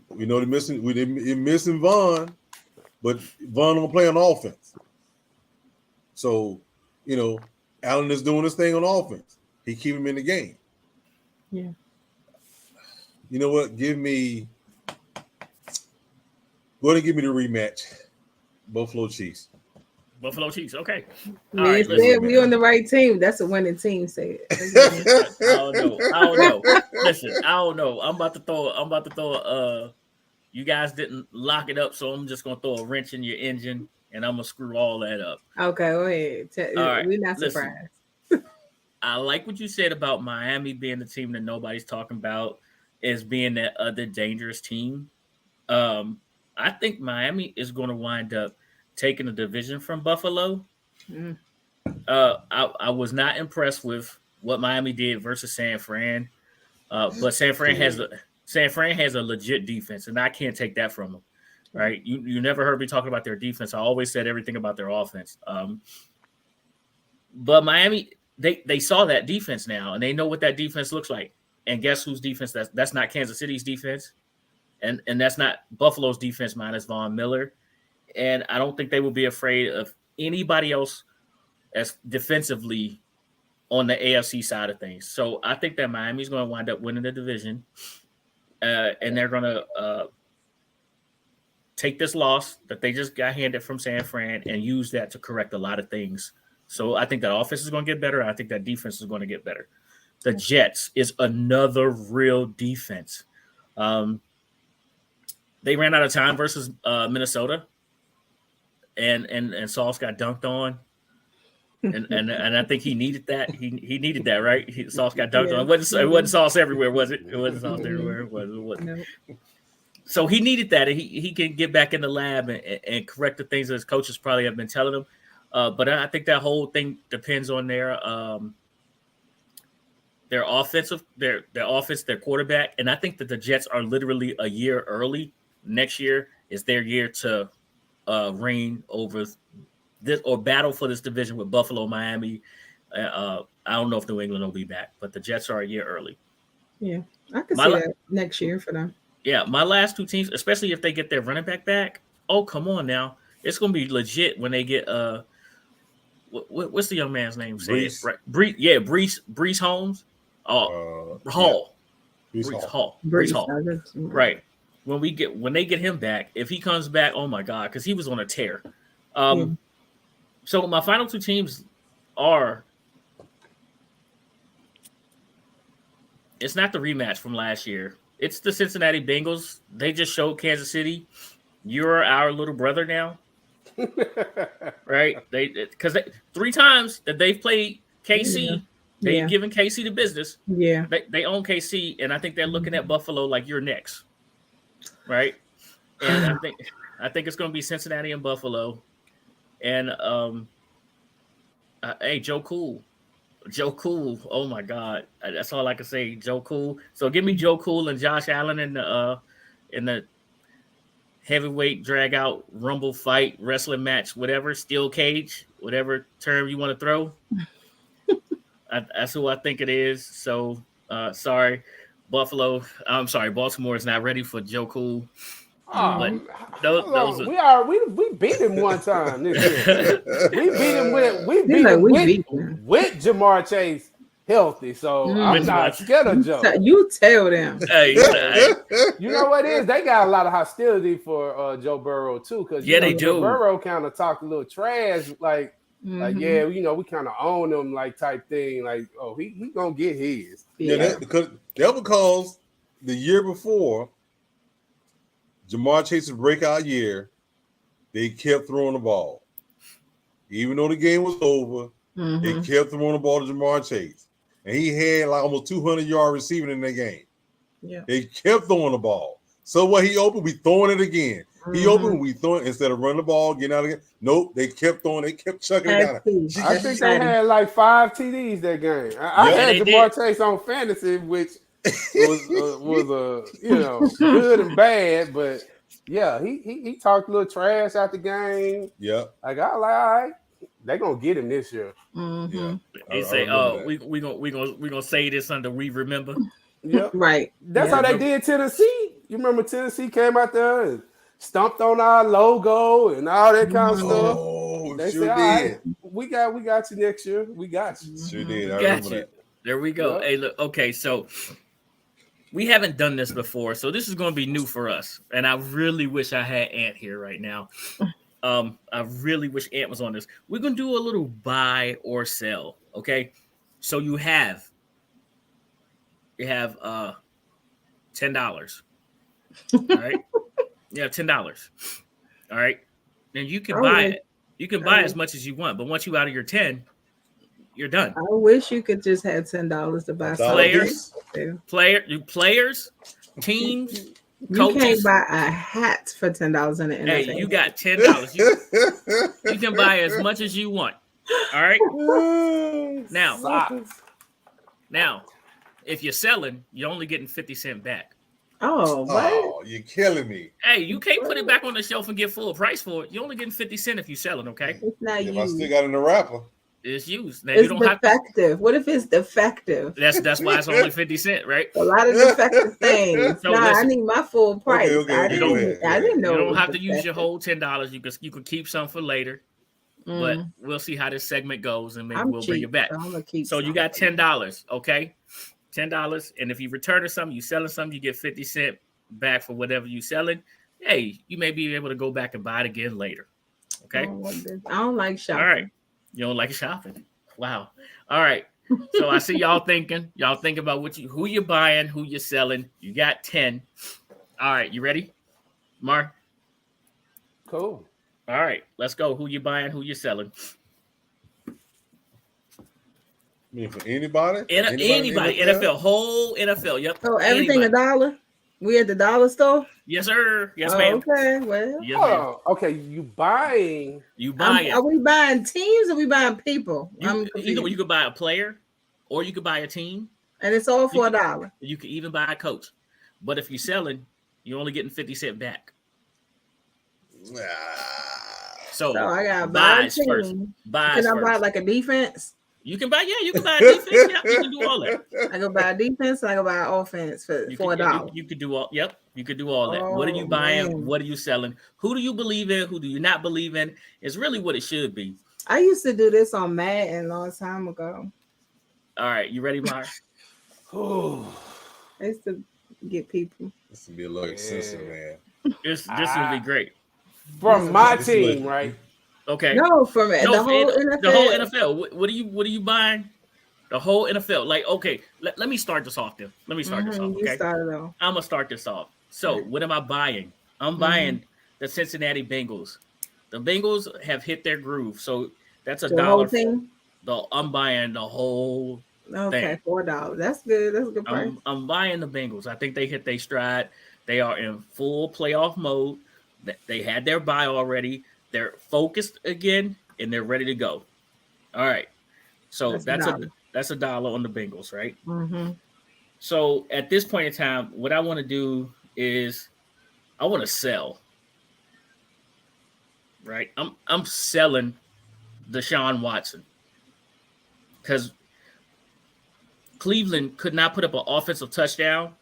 S3: We know they're missing Vaughn, but Vaughn don't play on offense. So, Allen is doing his thing on offense. He keep him in the game.
S4: Yeah.
S3: You know what? Go ahead and give me the rematch. Buffalo Chiefs.
S1: Okay.
S4: All right, we on the right team. That's a winning team. Say it.
S1: I don't know. Listen, I don't know. I'm about to throw. You guys didn't lock it up, so I'm just gonna throw a wrench in your engine, and I'm gonna screw all that up.
S4: Okay, go ahead.
S1: All right,
S4: we're not surprised.
S1: I like what you said about Miami being the team that nobody's talking about as being that other dangerous team. I think Miami is going to wind up taking the division from Buffalo. I was not impressed with what Miami did versus San Fran, but San Fran has a legit defense, and I can't take that from them. Right? You never heard me talking about their defense. I always said everything about their offense. But Miami. They saw that defense now, and they know what that defense looks like. And guess whose defense? That's not Kansas City's defense, and that's not Buffalo's defense minus Von Miller. And I don't think they will be afraid of anybody else as defensively on the AFC side of things. So I think that Miami's going to wind up winning the division, and they're going to take this loss that they just got handed from San Fran and use that to correct a lot of things. So I think that offense is going to get better. I think that defense is going to get better. The Jets is another real defense. They ran out of time versus Minnesota, and Sauce got dunked on. And I think he needed that. He needed that, right? Sauce got dunked on. It wasn't Sauce everywhere, was it? It wasn't Sauce everywhere. It wasn't.
S4: No.
S1: So he needed that. He can get back in the lab and correct the things that his coaches probably have been telling him. But I think that whole thing depends on their offense, their quarterback. And I think that the Jets are literally a year early. Next year is their year to reign over this or battle for this division with Buffalo, Miami. I don't know if New England will be back, but the Jets are a year early.
S4: Yeah, I can see that next year for them.
S1: Yeah, my last two teams, especially if they get their running back back. Oh, come on now. It's going to be legit when they get what's the young man's name?
S3: Brees.
S1: Right. Brees Holmes. Hall.
S3: Brees
S1: Hall. Right. When they get him back, if he comes back, oh my God, because he was on a tear. So my final two teams are. It's not the rematch from last year. It's the Cincinnati Bengals. They just showed Kansas City, you're our little brother now, right? Because 3 times that they've played KC, they've given KC the business.
S4: Yeah,
S1: they own KC, and I think they're looking at Buffalo like you're next, right? And I think it's going to be Cincinnati and Buffalo, and hey, Joe Cool. Oh my God, that's all I can say. Joe Cool. So give me Joe Cool and Josh Allen in the heavyweight drag out rumble fight wrestling match, whatever, steel cage, whatever term you want to throw. That's who I think it is. So sorry, Baltimore is not ready for Joe Cool.
S5: We beat him one time this year. We beat him with Jamar Chase healthy. So I'm not scared of Joe.
S4: You tell them.
S1: Hey,
S5: you know what it is? They got a lot of hostility for Joe Burrow too, because
S1: they do.
S5: Joe Burrow kind of talked a little trash, like we kind of own him, like type thing. Like, oh, he gonna get his.
S3: Yeah, because the year before Jamar Chase's breakout year, they kept throwing the ball. Even though the game was over, they kept throwing the ball to Jamar Chase. And he had like almost 200-yard receiving in that game.
S4: Yeah.
S3: They kept throwing the ball. So what he opened, we throwing it again. He opened, we throwing instead of running the ball, getting out again. Nope, they kept throwing, they kept chucking it down.
S5: I think they had like 5 TDs that game. I had Jamar Chase on fantasy, which was good and bad, but yeah, he talked a little trash out the game.
S3: Yeah,
S5: like I like, all right, they gonna get him this year.
S3: Yeah.
S1: They say, "Oh, we gonna say this under we remember."
S5: Yeah,
S4: right.
S5: That's how they did Tennessee. You remember Tennessee came out there and stomped on our logo and all that kind of stuff.
S3: Oh,
S5: they
S3: sure
S5: said,
S3: did.
S5: all right, we got you next year. We got you.
S3: Sure did. I
S1: remember
S3: that.
S1: There we go.
S5: Yep.
S1: Hey, look. Okay, so we haven't done this before, so this is going to be new for us. And I really wish I had Ant here right now. I really wish Ant was on this. We're going to do a little buy or sell, okay? So you have $10. All right? You have $10. All right? And you can buy it. You can buy as much as you want, but once you out of your 10, you're done.
S4: I wish you could just have $10 to buy
S1: players, teams.
S4: You
S1: coaches.
S4: Can't buy a hat for $10 in the NFL.
S1: Hey, you got $10. You can buy as much as you want. All right. Now, if you're selling, you're only getting 50 cents back.
S4: Oh, what?
S3: Oh, you're killing me.
S1: Hey, you can't put it back on the shelf and get full price for it. You're only getting 50 cents if you're selling, okay?
S4: It's not
S3: If
S4: used.
S3: I still got it in the wrapper.
S1: It's used. Now,
S4: It's
S1: you don't
S4: defective. What if it's defective?
S1: That's why it's only 50 cents, right?
S4: A lot of defective things.
S1: So
S4: I
S1: listen.
S4: need my full price.
S3: Okay,
S4: I didn't know.
S1: You
S4: it
S1: don't
S4: was
S1: have to use your
S4: defective.
S1: whole $10. You can keep some for later. But we'll see how this segment goes, and maybe we'll bring it back.
S4: So I'm gonna keep
S1: So you got $10, okay? $10, and if you return something, you selling something, you get 50 cents back for whatever you selling. Hey, you may be able to go back and buy it again later. Okay.
S4: I don't like shopping.
S1: All right. You don't like shopping? Wow. All right. So I see y'all thinking. Y'all think about who you're buying, who you're selling. You got 10. All right. You ready? Mar.
S5: Cool.
S1: All right, let's go. Who you buying? Who you selling?
S3: I mean, for anybody?
S1: Anybody. NFL. Whole NFL. Yep.
S4: Oh, everything
S1: Anybody.
S4: $1. We at the dollar store.
S1: Yes, sir. Yes,
S4: Oh,
S1: ma'am.
S4: okay, well,
S1: Yes,
S5: Hold
S1: ma'am.
S5: on. Okay, you buying?
S1: You buy it.
S4: are we buying teams or we buying people? I'm confused.
S1: You could buy a player, or you could buy a team.
S4: And it's all for
S1: You
S4: $1.
S1: You could even buy a coach. But if you're selling, you're only getting 50 cents back. So
S4: I gotta buy a
S1: buys first.
S4: team.
S1: Buys
S4: Can I buy
S1: first.
S4: like a defense?
S1: You can buy, you can buy a defense. Yeah, you can do all that.
S4: I can buy a defense and I can buy an offense for $1.
S1: You could do all. Yep, you could do all that.
S4: Oh,
S1: What are you buying?
S4: man.
S1: What are you selling? Who do you believe in? Who do you not believe in? Is really what it should be.
S4: I used to do this on Madden a long time ago.
S1: All right, you ready, Mar?
S5: Oh,
S4: I used to get people.
S3: This would be a little expensive, man.
S1: This would be great.
S5: from my
S3: This
S5: team,
S3: is-
S5: right?
S1: Okay.
S4: No, from it.
S1: No,
S4: The whole NFL.
S1: The whole NFL. What are you buying? The whole NFL. Like, okay, let me start this off then. Let me start this off.
S4: You
S1: Okay.
S4: started off.
S1: I'm gonna start this off. So, what am I buying? I'm buying the Cincinnati Bengals. The Bengals have hit their groove, so that's
S4: The whole
S1: $1.
S4: thing.
S1: I'm buying the whole.
S4: Okay, $4. That's good. That's a good price.
S1: I'm buying the Bengals. I think they hit their stride. They are in full playoff mode. They had their bye already. They're focused again, and they're ready to go. All right. So that's $1 on the Bengals, right?
S4: Mm-hmm.
S1: So at this point in time, what I want to do is I want to sell. Right? I'm selling Deshaun Watson because Cleveland could not put up an offensive touchdown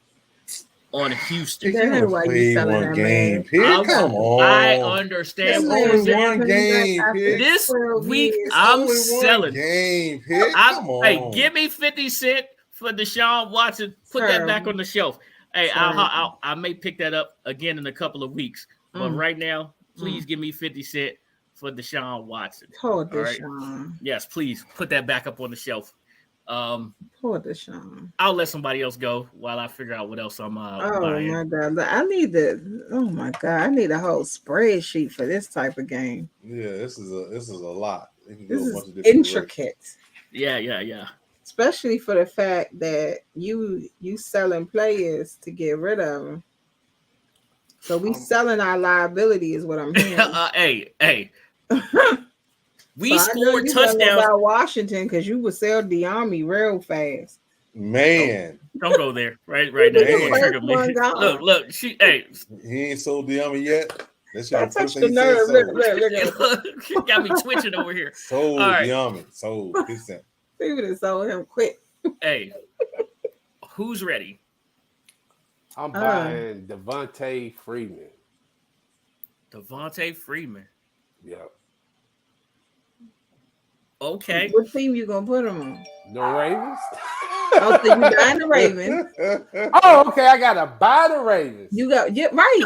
S1: on Houston.
S4: That's why you selling
S3: one
S4: that,
S3: game,
S4: man.
S3: Pitt. Come on.
S1: I understand.
S3: It's
S4: This
S3: only
S4: man
S3: one game, Pitt.
S1: This
S4: 12
S1: week,
S4: years.
S1: I'm
S3: Only one
S1: selling.
S3: game, Pitt. Come on.
S1: Hey, give me 50 cents for Deshaun Watson. Put that back on the shelf. Hey, I may pick that up again in a couple of weeks. But right now, please give me 50 cents for Deshaun Watson.
S4: Poor
S1: All right?
S4: Deshaun.
S1: Yes, please put that back up on the shelf.
S4: Poor Deshaun.
S1: I'll let somebody else go while I figure out what else I'm
S4: Oh
S1: buying.
S4: my God. Look, I need I need a whole spreadsheet for this type of game.
S3: Yeah, this is a lot. It can go
S4: This
S3: a
S4: is
S3: bunch of different
S4: intricate.
S1: Yeah.
S4: Especially for the fact that you selling players to get rid of them. So we selling our liability is what I'm hearing.
S1: Hey. We
S4: So I know
S1: scored
S4: you know
S1: touchdowns.
S4: about Washington because you would sell the army real fast.
S3: Man,
S1: Don't go there. Right now. You're gonna trigger me. Look, he
S3: ain't sold the army yet. That's
S4: That
S3: your first
S4: touched
S3: thing
S4: the
S3: he said.
S4: nerve.
S3: Sold.
S1: Look, got me twitching over here.
S3: Sold
S1: All right.
S3: the army. Sold. Listen.
S4: We would have sold him quick.
S1: Hey, who's ready?
S5: I'm buying Devontae Freeman.
S1: Devontae Freeman.
S5: Yep.
S1: Okay.
S4: What team you gonna put him on?
S5: The Ravens.
S4: Oh, so you buying the Ravens?
S5: Oh, okay. I gotta buy the Ravens.
S4: You got right.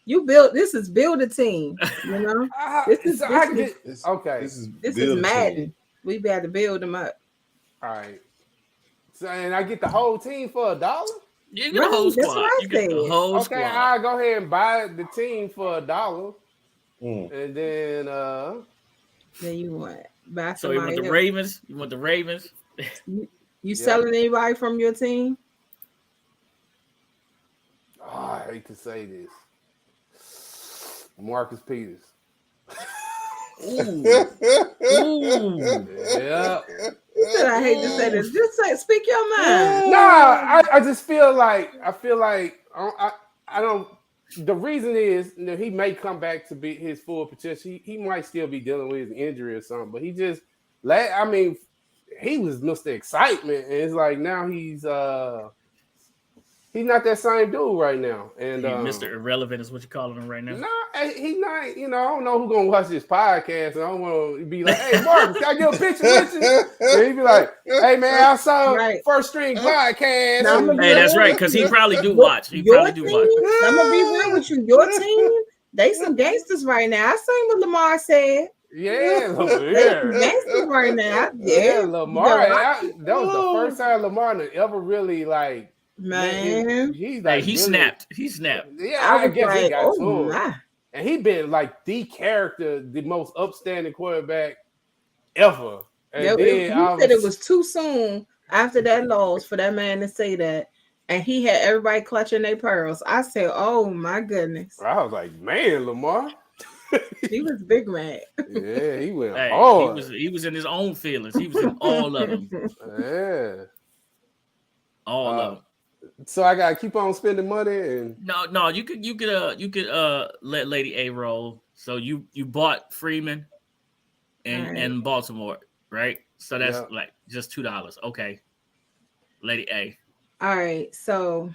S4: You build. This is build a team. You know. This is
S5: This
S4: is Madden. We got to build them up.
S5: All right. So and I get the whole team for $1.
S1: You get the whole
S4: That's
S1: squad.
S4: what I
S1: You get the
S4: said.
S1: whole
S5: Okay,
S1: squad.
S5: I'll go ahead and buy the team for $1. And then
S4: Then you want buy
S1: So you want
S4: somebody
S1: the
S4: else.
S1: Ravens? You want the Ravens?
S4: You selling anybody from your team?
S5: I hate to say this. Marcus Peters.
S1: Ooh.
S5: Yeah.
S4: You said I hate to say this. Just speak your mind.
S5: No, I just feel like I don't. The reason is that he may come back to be his full potential. He might still be dealing with his injury or something, but he was Mr. Excitement, and it's like now he's not that same dude right now. And
S1: Mr. Irrelevant is what you're calling him right now.
S5: No, he's not. I don't know who's gonna watch this podcast, and I don't want to be like, "Hey, Marcus, can I get a picture with you?" And he'd be like, "Hey, man, I saw First String Podcast."
S1: Hey, that's right, because he probably do watch. He probably do watch.
S4: I'm gonna be real with you. Your team, they some gangsters right now. I seen what Lamar said.
S5: Yeah,
S4: gangsters right now.
S5: Yeah, Lamar. That was the first time Lamar ever really
S4: Man,
S5: he's
S1: Hey,
S5: like
S1: he
S5: really,
S1: snapped. He snapped.
S5: Yeah,
S4: I
S5: I
S4: was
S5: guess he
S4: like,
S5: got
S4: oh
S5: to him.
S4: my.
S5: And he been like the character, the most upstanding quarterback ever. And then
S4: He said it was too soon after that loss for that man to say that. And he had everybody clutching their pearls. I said, oh my goodness.
S5: I was like, man, Lamar.
S4: He was big mad.
S5: Yeah, he went
S1: Hey,
S5: hard.
S1: he was in his own feelings. He was in all of them.
S5: Yeah.
S1: All of them.
S5: So I gotta keep on spending money and
S1: No, you could let Lady A roll. So you bought Freeman in Baltimore, right? So that's like just $2. Okay. Lady A.
S4: All right, so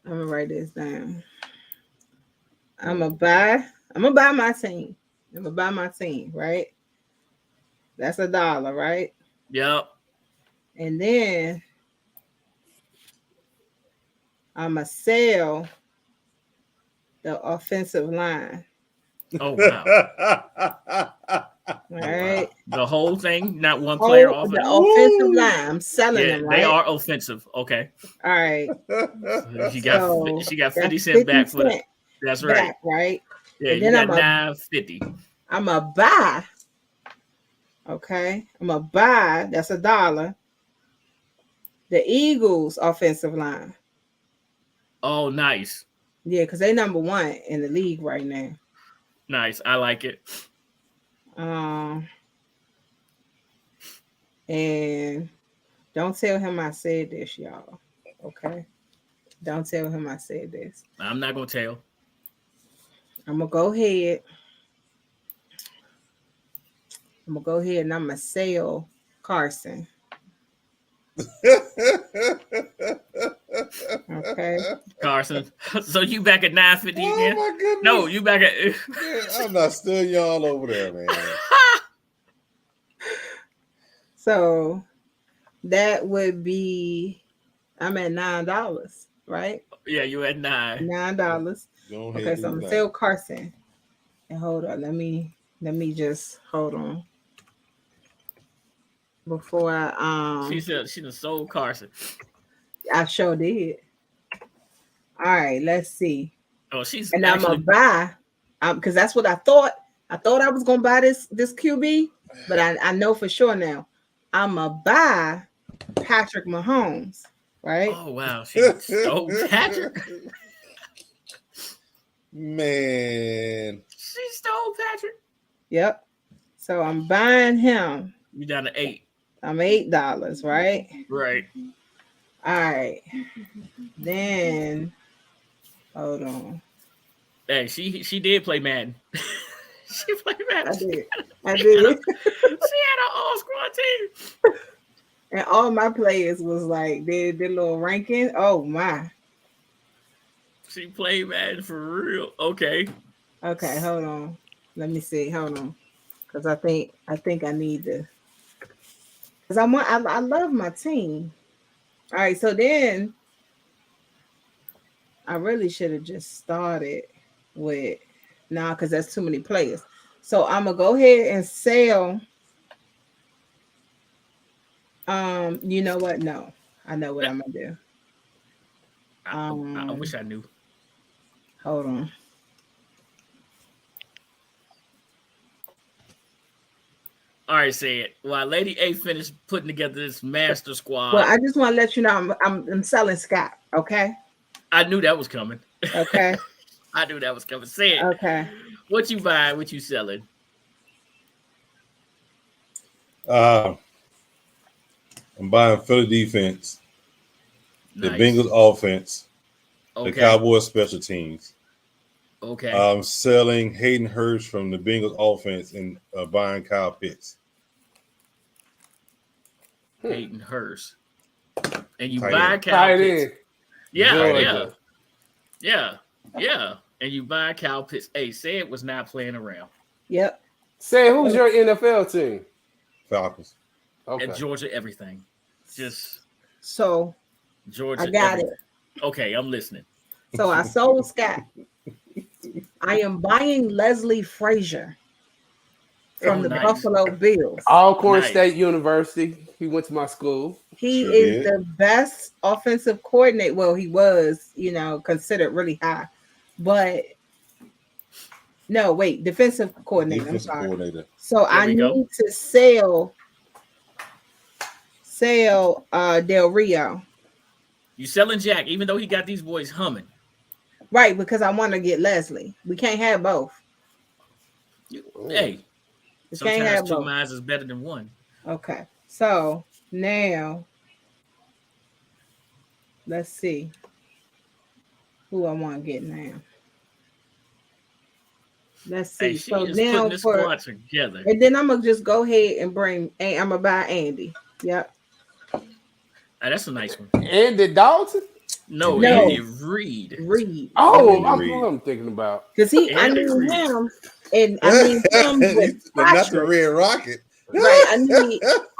S4: I'm gonna write this down. I'm gonna buy my team. I'm gonna buy my team, right? That's $1, right?
S1: Yep.
S4: And then I'm gonna sell the offensive line.
S1: Oh wow.
S3: All
S4: right.
S1: The whole thing, not one player off
S4: the offensive line. I'm selling them, right?
S1: They are offensive. Okay.
S4: All right.
S1: She got 50 cents back for that. That's right.
S4: Back, right?
S1: Yeah,
S4: and
S1: you
S4: then
S1: got $9.50.
S4: I'm gonna buy. Okay. I'm gonna buy, that's $1. The Eagles offensive line.
S1: Oh, nice.
S4: Yeah, because they number 1 in the league right now.
S1: Nice. I like it.
S4: And don't tell him I said this, y'all. Okay. Don't tell him I said this.
S1: I'm not gonna tell.
S4: I'm gonna go ahead. I'm gonna go ahead and I'm gonna sell Carson. Okay.
S1: Carson. So you back at 950 again?
S3: Oh my goodness.
S1: No, you back at
S3: Man, I'm not still y'all over there, man.
S4: So that would be, I'm at $9, right?
S1: Yeah, you at
S4: $9. Okay, so I'm gonna sell Carson. And hold on, let me just hold on. Before I
S1: she said she done sold Carson.
S4: I sure did. All right, let's see.
S1: Oh, she's
S4: and actually... I'm gonna buy because that's what I thought. I thought I was gonna buy this QB, but I know for sure now. I'm gonna buy Patrick Mahomes, right?
S1: Oh wow, she stole Patrick.
S3: Man,
S1: she stole Patrick.
S4: Yep. So I'm buying him.
S1: You down to 8.
S4: I'm $8, right?
S1: Right.
S4: All right. Then hold on.
S1: Hey, she did play Madden. She played Madden.
S4: I did.
S1: She had an all squad team.
S4: And all my players was like their little ranking. Oh my.
S1: She played Madden for real. Okay.
S4: Okay, hold on. Let me see. Hold on. Because I think I need to. Because I love my team. All right, so then I really should have just started with because that's too many players. So I'm gonna go ahead and sell. You know what? No, I know what I'm gonna do.
S1: I wish I knew.
S4: Hold on.
S1: All right, say it. While Lady A finished putting together this master squad.
S4: Well, I just want to let you know I'm selling Scott. Okay.
S1: I knew that was coming.
S4: Okay.
S1: I knew that was coming. Say it.
S4: Okay.
S1: What you buying? What you selling?
S3: I'm buying Philly defense, the
S1: Nice.
S3: Bengals offense,
S1: Okay.
S3: the Cowboys special teams.
S1: Okay.
S3: I'm selling Hayden Hurst from the Bengals offense and buying Kyle Pitts.
S1: Hayden Hurst. And you
S3: Tight
S1: buy
S3: end.
S1: Kyle Pitts.
S5: Yeah.
S1: Yeah. And you buy Kyle Pitts. Hey, say it was not playing around.
S4: Yep.
S5: Say who's your NFL team?
S3: Falcons.
S5: Okay.
S1: And Georgia, everything. Just
S4: so
S1: Georgia.
S4: I got
S1: everything. Okay, I'm listening.
S4: So I sold Scott. I am buying Leslie Frazier. from the Buffalo Bills.
S5: Alcorn State University. He went to my school.
S4: He is the best offensive coordinator. Well, he was, considered really high. But no, wait, defensive coordinator. I'm sorry. So I need to sell Del Rio.
S1: You selling Jack, even though he got these boys humming.
S4: Right, because I want to get Leslie. We can't have both.
S1: Hey, sometimes two minds is better than one.
S4: Okay, so now let's see who I want to get now. Let's see.
S1: Hey, so now this squad together,
S4: and then I'm gonna just go ahead and I'm gonna buy Andy. Yep.
S1: Hey, that's a nice one.
S5: Andy Dalton?
S1: No, Andy Reid.
S5: Oh, I'm thinking about.
S4: Because I need him, and I need him with
S3: not the Red Rocket.
S4: Right.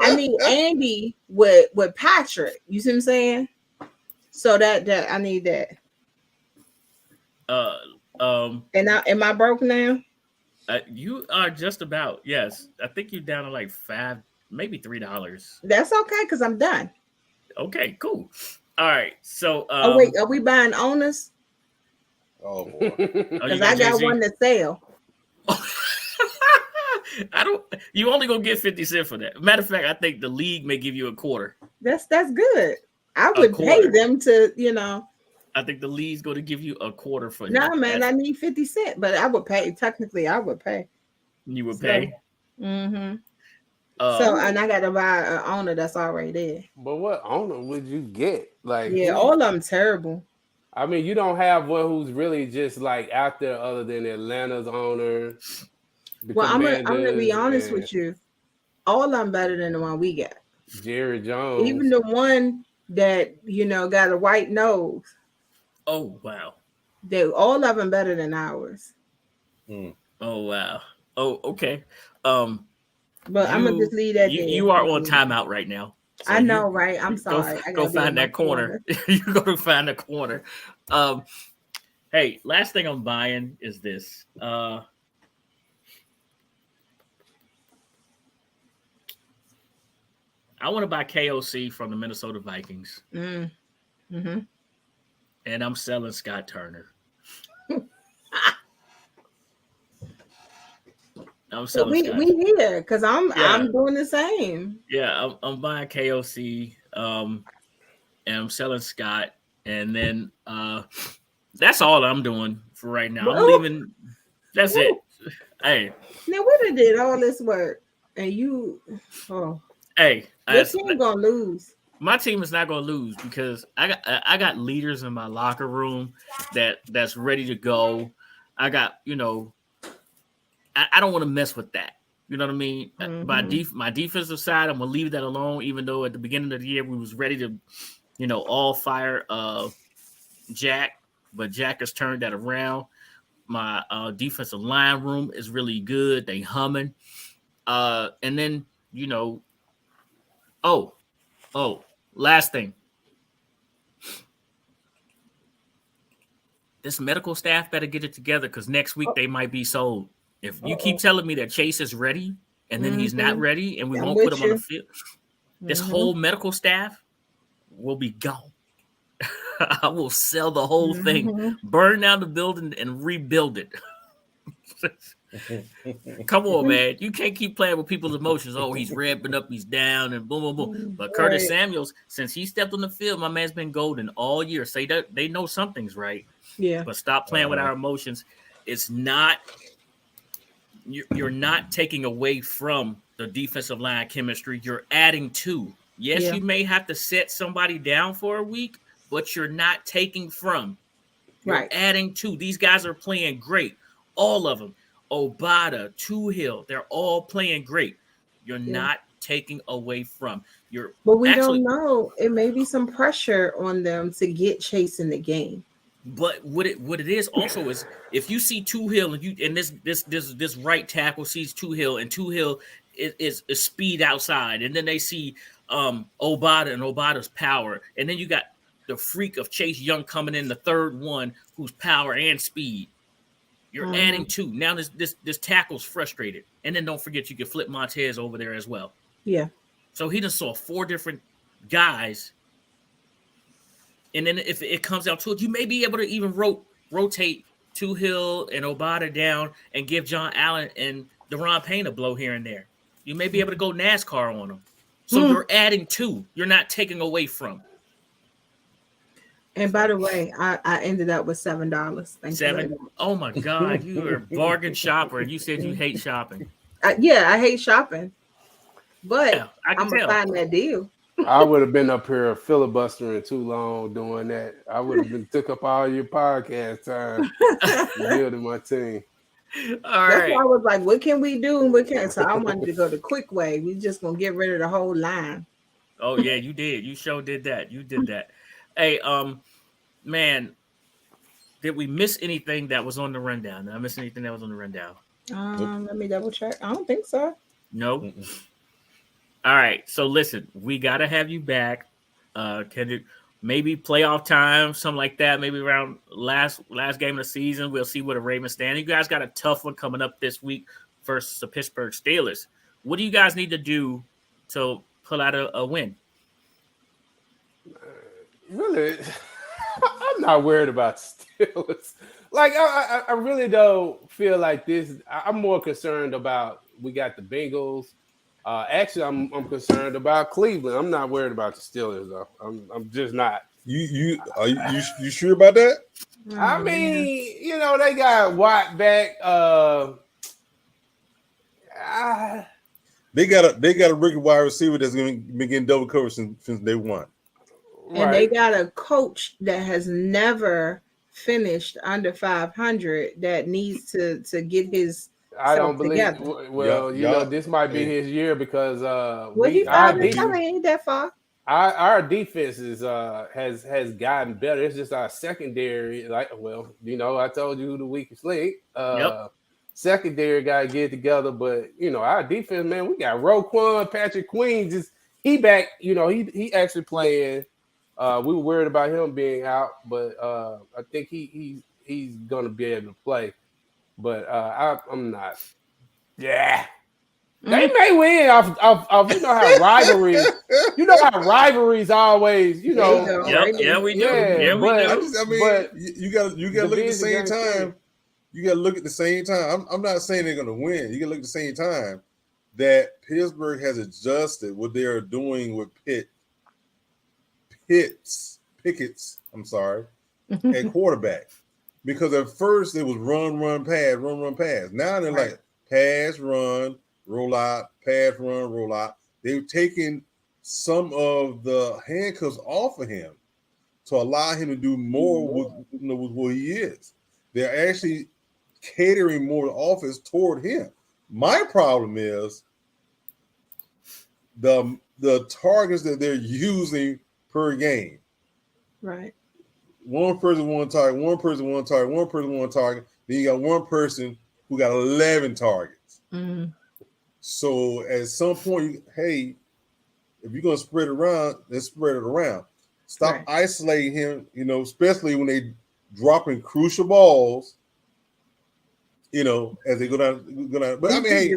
S4: I need Andy with Patrick. You see what I'm saying? So that I need that. Am I broke now?
S1: You are just about, yes. I think you're down to like $5, maybe $3.
S4: That's okay, because I'm done.
S1: Okay, cool. All right. So
S4: wait, are we buying owners?
S3: Oh boy.
S4: Because I got one to sell.
S1: You only gonna get 50 cents for that. Matter of fact, I think the league may give you a quarter.
S4: That's good. I would pay them to,
S1: I think the league's going to give you a quarter for
S4: that. No, man, I need 50 cents, but I would pay. Technically, I would pay.
S1: You would pay?
S4: Mm-hmm. And I got to buy an owner that's already there.
S5: But what owner would you get?
S4: All of them terrible.
S5: I mean, you don't have one who's really just out there other than Atlanta's owner.
S4: Well, I'm gonna be honest with you. All of them better than the one we got.
S5: Jerry Jones.
S4: Even the one that, got a white nose.
S1: Oh, wow.
S4: All of them better than ours.
S1: Oh, wow. Oh, okay.
S4: But I'm going to just leave that there.
S1: You are on timeout right now. So
S4: I know, right? I'm sorry.
S1: Go find that corner. You go to find the corner. Hey, last thing I'm buying is this. I want to buy KOC from the Minnesota Vikings.
S4: Mm-hmm.
S1: And I'm selling Scott Turner. I'm selling.
S4: We here because I'm doing the same.
S1: Yeah, I'm buying KOC. And I'm selling Scott, and then that's all I'm doing for right now. I'm leaving. That's it. Hey.
S4: Now we done did all this work, and you.
S1: Hey,
S4: your team gonna lose.
S1: My team is not gonna lose because I got leaders in my locker room that's ready to go. I got I don't want to mess with that. You know what I mean? Mm-hmm. My defensive side, I'm gonna leave that alone. Even though at the beginning of the year we was ready to, all fire Jack, but Jack has turned that around. My defensive line room is really good. They humming, and then last thing. This medical staff better get it together because next week they might be sold. If you keep telling me that Chase is ready and then he's not ready and we won't put him on the field, this whole medical staff will be gone. I will sell the whole thing, burn down the building and rebuild it. Come on, man. You can't keep playing with people's emotions. Oh, he's ramping up, he's down, and boom, boom, boom. But Curtis Samuels, since he stepped on the field, my man's been golden all year. Say that they know something's right.
S4: Yeah.
S1: But stop playing with our emotions. It's not you're not taking away from the defensive line chemistry. You're adding to. Yes, you may have to set somebody down for a week, but you're not taking from. You're adding to. These guys are playing great. All of them. Obata, Tuhill, they're all playing great. You're not taking away from.
S4: But we don't know. It may be some pressure on them to get Chase in the game.
S1: But what it is also is if you see Tuhill and this right tackle sees Tuhill and Tuhill is speed outside, and then they see Obata and Obata's power, and then you got the freak of Chase Young coming in, the third one who's power and speed. You're adding 2. Now this tackle's frustrated. And then don't forget you can flip Montez over there as well.
S4: Yeah.
S1: So he just saw 4 different guys. And then if it comes down to it, you may be able to even rotate Hill and Obata down and give John Allen and Deron Payne a blow here and there. You may be able to go NASCAR on them. So you're adding 2. You're not taking away from.
S4: And by the way, I ended up with $7. Thank
S1: $7.
S4: You.
S1: Oh my God, you are a bargain shopper. You said you hate shopping.
S4: I hate shopping, but I'm gonna find that deal.
S5: I would have been up here filibustering too long doing that. I would have been took up all your podcast time building my team.
S1: All
S4: That's
S1: right.
S4: why I was like, what can we do and what can't? So I wanted to go the quick way. We just gonna get rid of the whole line.
S1: Oh yeah, you did. You sure did that. You did that. Hey, man, did we miss anything that was on the rundown? Did I miss anything that was on the rundown?
S4: Let me double check. I don't think so.
S1: No. All right. So listen, we gotta have you back, Kendrick. Maybe playoff time, something like that. Maybe around last game of the season, we'll see where the Ravens stand. You guys got a tough one coming up this week versus the Pittsburgh Steelers. What do you guys need to do to pull out a win?
S5: Really, I'm not worried about Steelers. Like, I really don't feel like this. I'm more concerned about we got the Bengals. Actually, I'm concerned about Cleveland. I'm not worried about the Steelers though. I'm just not.
S3: You sure about that?
S5: I mean, they got Watt back.
S3: They got a rookie wide receiver that's going to be getting double coverage since day one.
S4: And they got a coach that has never finished under 500 that needs to get his.
S5: I don't believe.
S4: Together.
S5: Well, this might be his year because
S4: he ain't that far.
S5: Our defense has gotten better. It's just our secondary. I told you who the weakest link. Secondary got to get together, but our defense, man, we got Roquan, Patrick Queen. He back. He actually playing. We were worried about him being out, but I think he's gonna be able to play. But I'm not. Yeah, they may win off. How rivalries. How rivalries always.
S1: We do. Yeah, we do.
S3: But you got to look at the same time. You got to look at the same time. I'm not saying they're gonna win. You got to look at the same time that Pittsburgh has adjusted what they are doing with Pickett's. I'm sorry, at quarterback. Because at first it was run, pass. Now they're like pass, run, roll out, pass, run, roll out. They've taken some of the handcuffs off of him to allow him to do more with what he is. They're actually catering more the offense toward him. My problem is the targets that they're using per game.
S4: Right.
S3: One person, one target, one person, one target, one person, one target. Then you got one person who got 11 targets.
S4: Mm-hmm.
S3: So at some point, hey, if you're going to spread it around, let's spread it around. Stop isolating him, especially when they dropping crucial balls, as they go down. But I mean, hey,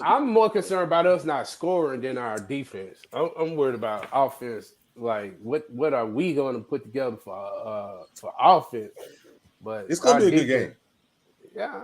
S5: I'm more concerned about us not scoring than our defense. I'm worried about offense. Like what are we going to put together for offense? But
S3: it's going to be a good game.
S5: Yeah,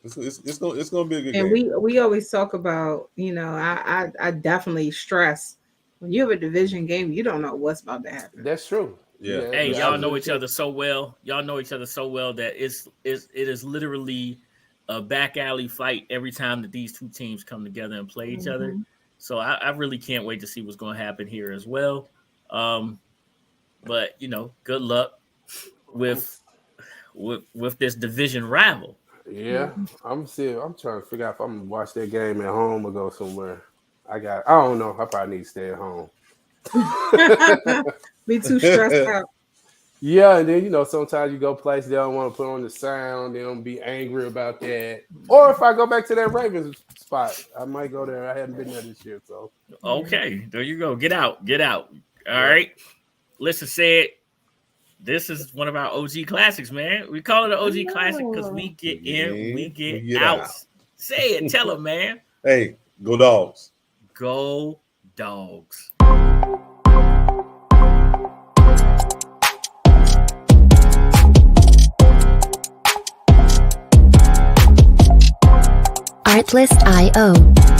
S3: it's going to be a good game.
S4: And we always talk about, I definitely stress when you have a division game, you don't know what's about to happen.
S5: That's true.
S3: Yeah.
S1: Hey, y'all know each other so well. Y'all know each other so well that it is literally a back alley fight every time that these two teams come together and play each other. So I really can't wait to see what's going to happen here as well. But good luck with this division rival.
S5: Yeah, I'm trying to figure out if I'm gonna watch that game at home or go somewhere. I don't know. I probably need to stay at home.
S4: Be too stressed out.
S5: Yeah, and then sometimes you go places they don't want to put on the sound. They don't be angry about that. Or if I go back to that Ravens spot, I might go there. I haven't been there this year, so
S1: okay, there you go. Get out. All right. Listen, said This is one of our OG classics, man. We call it an OG classic because we get in, we get out. Say it, tell them, man.
S3: Hey, go Dogs.
S1: Go Dogs.
S2: Artlist.io